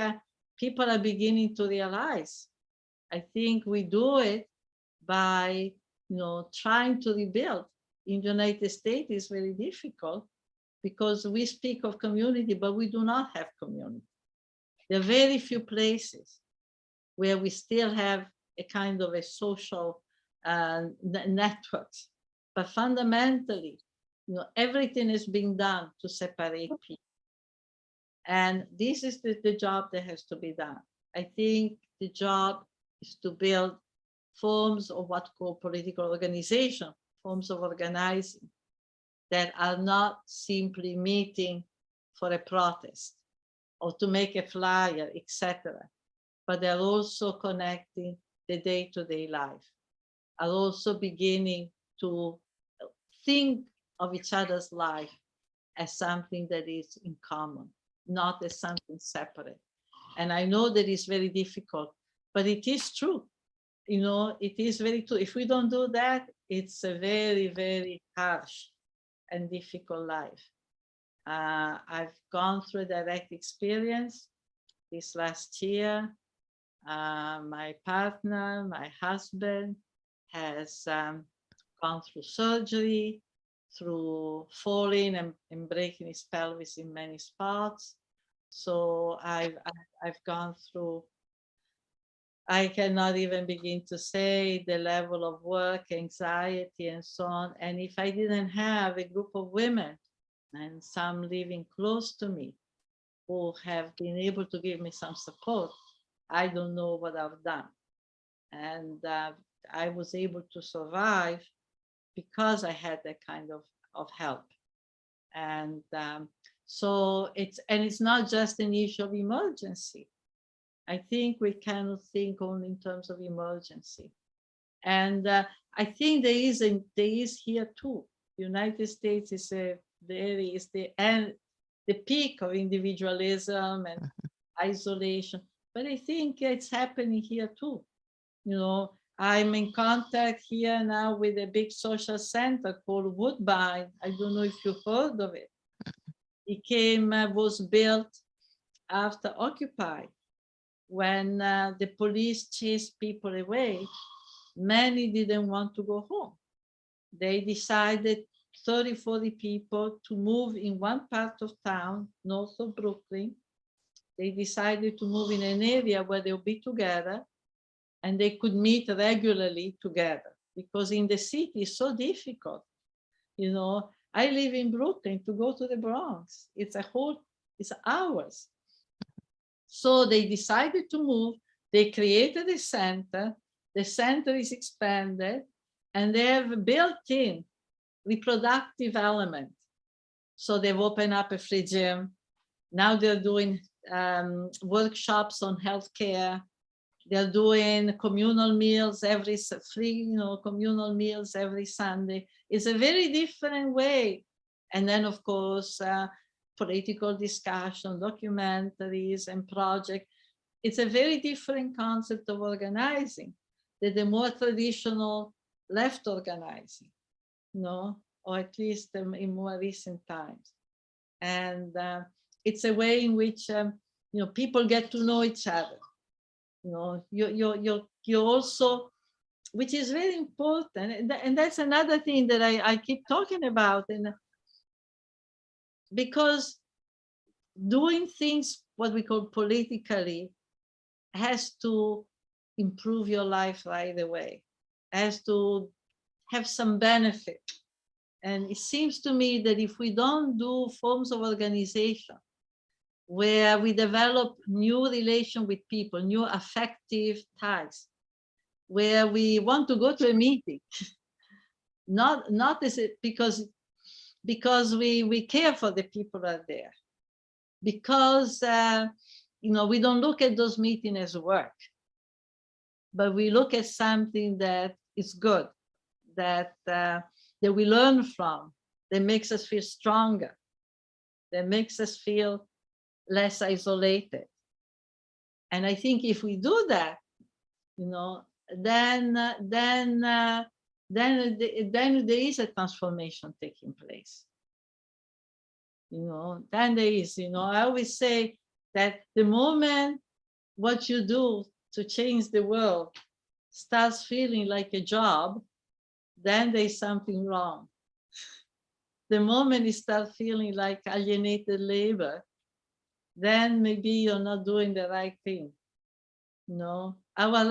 people are beginning to realize. I think we do it by, trying to rebuild. In the United States, it's very difficult because we speak of community, but we do not have community. There are very few places where we still have a kind of a social networks, but fundamentally, everything is being done to separate people. And this is the job that has to be done. I think the job is to build forms of what called political organization, forms of organizing that are not simply meeting for a protest or to make a flyer, etc., but they're also connecting the day-to-day life, are also beginning to think of each other's life as something that is in common, not as something separate. And I know that it's very difficult, but it is true. It is very true. If we don't do that, it's a very, very harsh and difficult life. I've gone through a direct experience this last year. My partner, my husband, has gone through surgery, through falling and breaking his pelvis in many spots. So I've gone through, I cannot even begin to say the level of work, anxiety, and so on. And if I didn't have a group of women, and some living close to me, who have been able to give me some support, I don't know what I've done. And I was able to survive because I had that kind of help. And so it's not just an issue of emergency. I think we cannot think only in terms of emergency. And I think there is here too. The United States is the peak of individualism and isolation. But I think it's happening here too. I'm in contact here now with a big social center called Woodbine. I don't know if you've heard of it. It was built after Occupy. When the police chased people away, many didn't want to go home. They decided 30, 40 people to move in one part of town, north of Brooklyn. They decided to move in an area where they'll be together and they could meet regularly together, because in the city it's so difficult. You know, I live in Brooklyn. To go to the Bronx, it's hours. So they decided to move. They created a center. The center is expanded, and they have built in reproductive element. So they've opened up a free gym. Now they're doing workshops on healthcare. They're doing communal meals communal meals every Sunday. It's a very different way. And then, of course, political discussion, documentaries, and projects. It's a very different concept of organizing than the more traditional left organizing, or at least in more recent times. And it's a way in which people get to know each other. You also, which is very important, and that's another thing that I keep talking about, and because doing things what we call politically has to improve your life right away, has to have some benefit. And it seems to me that if we don't do forms of organization where we develop new relation with people, new affective ties, where we want to go to a meeting, not as it, because we care for the people that are there, because we don't look at those meetings as work, but we look at something that is good, that we learn from, that makes us feel stronger, that makes us feel less isolated. And I think if we do that, then there is a transformation taking place. Then there is, I always say that the moment what you do to change the world starts feeling like a job, then there's something wrong. The moment it starts feeling like alienated labor, then maybe you're not doing the right thing. Our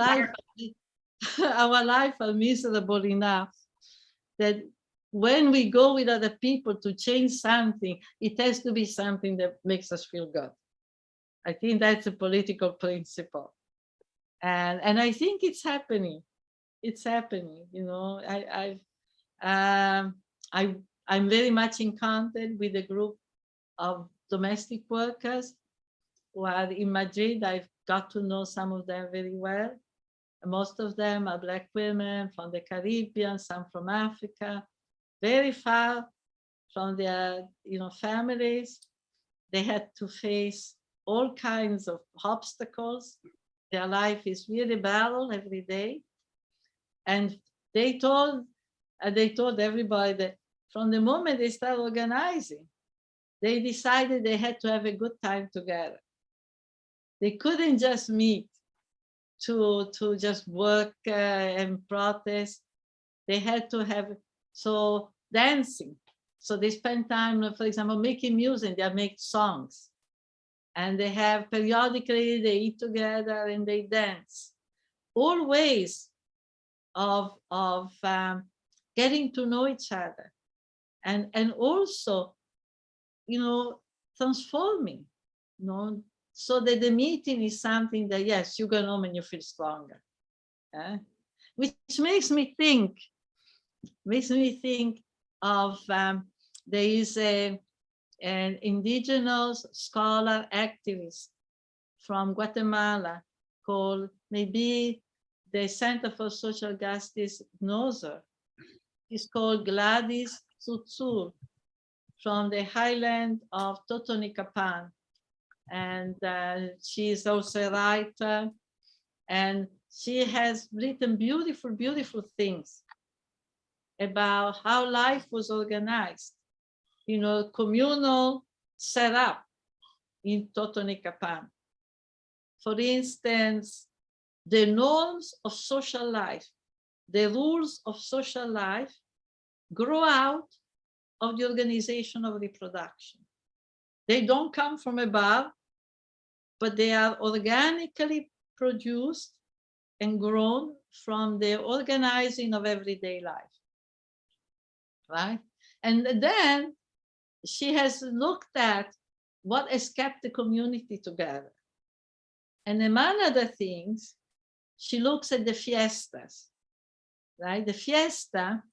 life are miserable enough that when we go with other people to change something, it has to be something that makes us feel good. I think that's a political principle. And I think it's happening. It's happening. I'm very much in contact with a group of domestic workers who are in Madrid. I've got to know some of them very well. Most of them are Black women from the Caribbean, some from Africa, very far from their families. They had to face all kinds of obstacles. Their life is really battle every day. And they told everybody that from the moment they started organizing, they decided they had to have a good time together. They couldn't just meet to just work and protest. They had to have dancing. So they spend time, for example, making music. They make songs, and they have periodically they eat together and they dance. All ways of getting to know each other, and also, transforming, so that the meeting is something that, yes, you go home and you feel stronger. Which makes me think of, there is an indigenous scholar activist from Guatemala called, maybe the Center for Social Justice knows her. She's called Gladys Tsutsur from the highland of Totonicapán. And she's also a writer. And she has written beautiful, beautiful things about how life was organized, you know, communal setup in Totonicapán. For instance, the norms of social life, the rules of social life grow out of the organization of reproduction. They don't come from above, but they are organically produced and grown from the organizing of everyday life, right? And then she has looked at what has kept the community together. And among other things, she looks at the fiestas, right? The fiesta,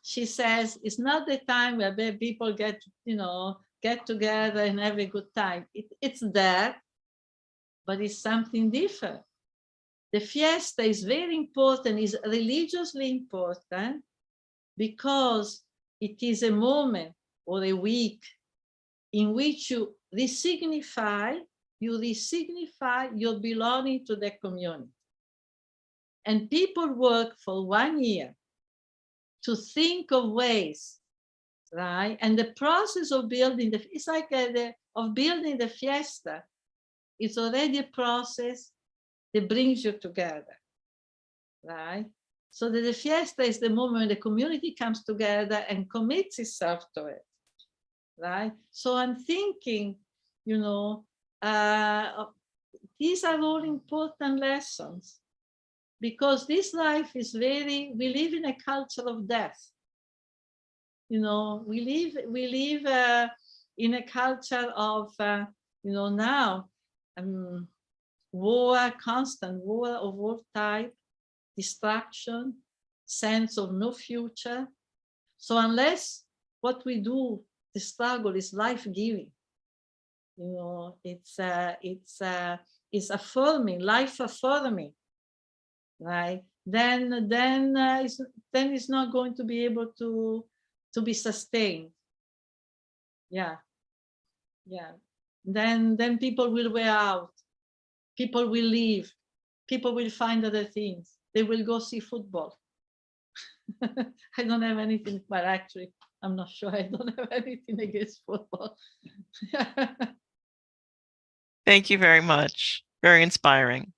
she says, is not the time where people get, you know, get together and have a good time. It's that, but it's something different. The fiesta is very important, is religiously important, because it is a moment or a week in which you resignify your belonging to the community. And people work for 1 year to think of ways, right? And the process of building it's like of building the fiesta. It's already a process that brings you together, right? So that the fiesta is the moment when the community comes together and commits itself to it, right? So I'm thinking, you know, these are all important lessons, because this life is we live in a culture of death. You know, we live in a culture of, you know, now, war, constant war of all type, distraction, sense of no future. So unless what we do, the struggle is life-giving, you know, it's affirming, life-affirming, right? Then it's not going to be able to be sustained. Yeah. Then people will wear out. People will leave. People will find other things. They will go see football. I don't have anything, but actually, I'm not sure. I don't have anything against football. Thank you very much. Very inspiring.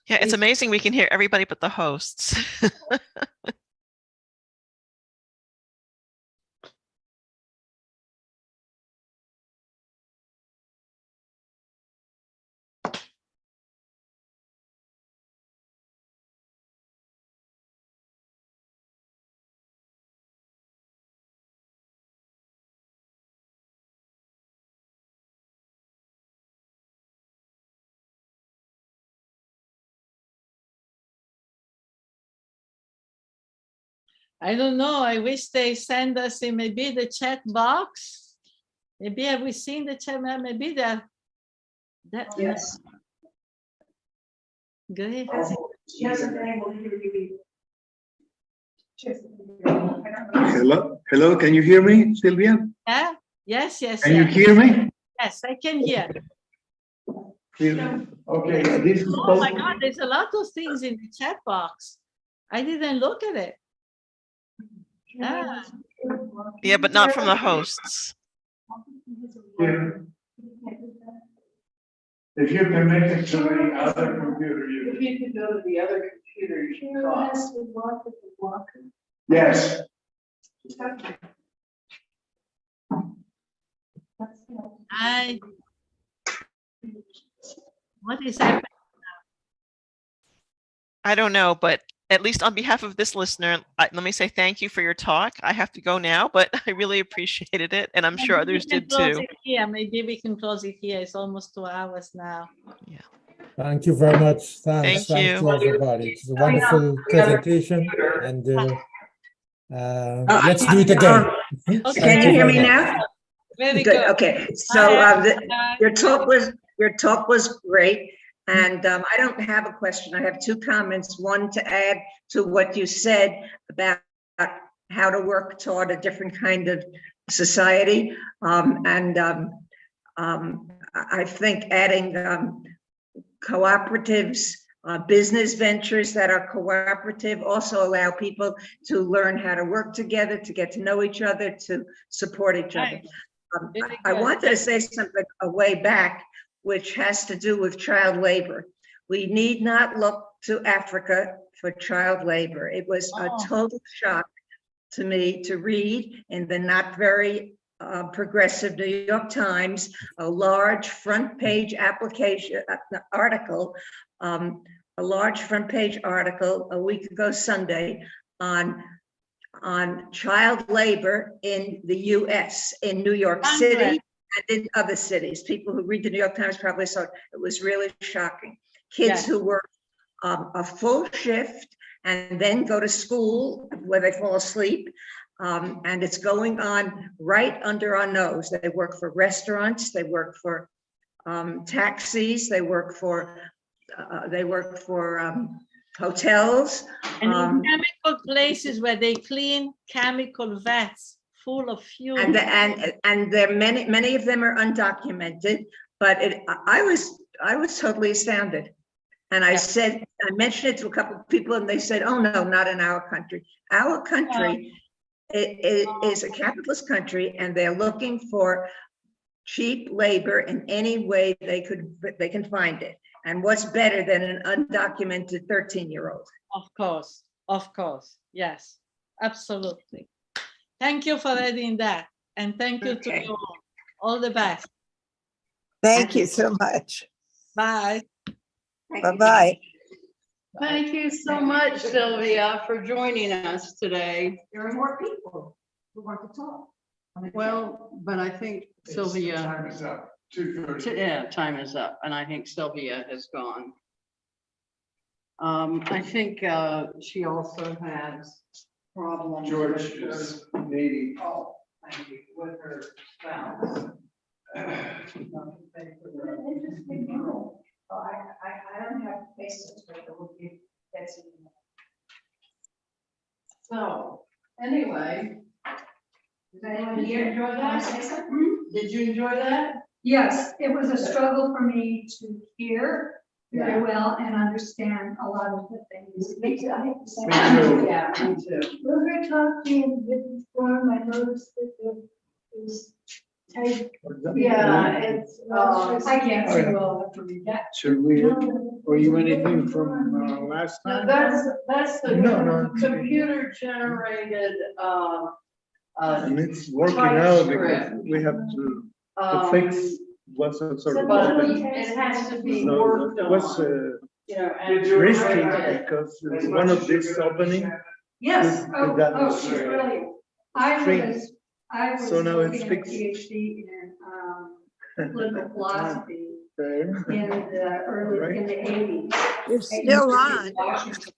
Yeah, it's amazing we can hear everybody but the hosts. I don't know. I wish they send us in maybe the chat box. Maybe have we seen the chat? Maybe that. Yes. Go ahead. She hasn't been able to hear you. Hello, can you hear me, Silvia? Yeah. Yes. Can you hear me? Yes, I can hear. Okay, this is. Oh my God, there's a lot of things in the chat box. I didn't look at it. Yeah, but not from the hosts. Yeah. If you connect it to the other computer, you. If you could go to the other computer, you should talk. Yes. What is happening? I don't know, but at least on behalf of this listener, let me say thank you for your talk. I have to go now, but I really appreciated it, and I'm sure others did too. Yeah, maybe we can close it here. It's almost 2 hours now. Yeah. Thank you very much. Thanks Thank you. to everybody. It's a wonderful presentation, and let's do it again. Okay. Thank Can you hear me very now? Very Good, good. okay. So your talk was. was great. And I don't have a question. I have two comments. One to add to what you said about how to work toward a different kind of society. I think adding cooperatives, business ventures that are cooperative also allow people to learn how to work together, to get to know each other, to support each other. Very I good. wanted to say something a way back, which has to do with child labor. We need not look to Africa for child labor. It was a total shock to me to read in the not very progressive New York Times, a large front page article, a large front page article a week ago Sunday on child labor in the US, in New York City and in other cities. People who read the New York Times probably saw it. It was really shocking. Kids who work a full shift and then go to school where they fall asleep. And it's going on right under our nose. They work for restaurants, they work for taxis, they work for hotels. And in chemical places where they clean chemical vats full of fuel. And there many of them are undocumented, but I was totally astounded. And I mentioned it to a couple of people and they said, oh no, not in our country. Our country is a capitalist country and they're looking for cheap labor in any way they can find it. And what's better than an undocumented 13-year-old? Of course, yes, absolutely. Thank you for adding that. And thank you to you all. All the best. Thank you so much. Bye. Bye-bye. Thank you so much, Sylvia, for joining us today. There are more people who want to talk. Well, but I think Sylvia, Time is up. 2:30. yeah, time is up, and I think Sylvia has gone. I think she also has problems. George with her- is needy. Oh, thank you, with her spouse. I don't have patience with it. So, anyway. Does anyone Did you here enjoy want that? to say something? Did you enjoy that? Yes, it was a struggle for me to hear very well and understand a lot of the things. Me too. Yeah, me too. When we're talking in different form, I noticed that there is type. Yeah, it's, I can't see well to read that. Should we, or you anything from last no, time? that's the No, it's- computer generated, And it's working out because we have to fix what's sort of. but problem. it has to be So worked it was on, you know, and risky generated. because one of these opening. Yes, With that, she's brilliant. I string. was So now it's working a fixed. PhD in political philosophy There. in the 80s. You're at still University on. of Washington.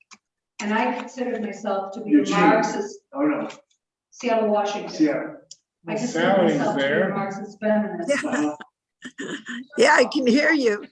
And I considered myself to be a Marxist, Oh, no. Seattle, Washington. Yeah. I consider Sally's myself to be a there. Marxist feminist. Yeah, I can hear you.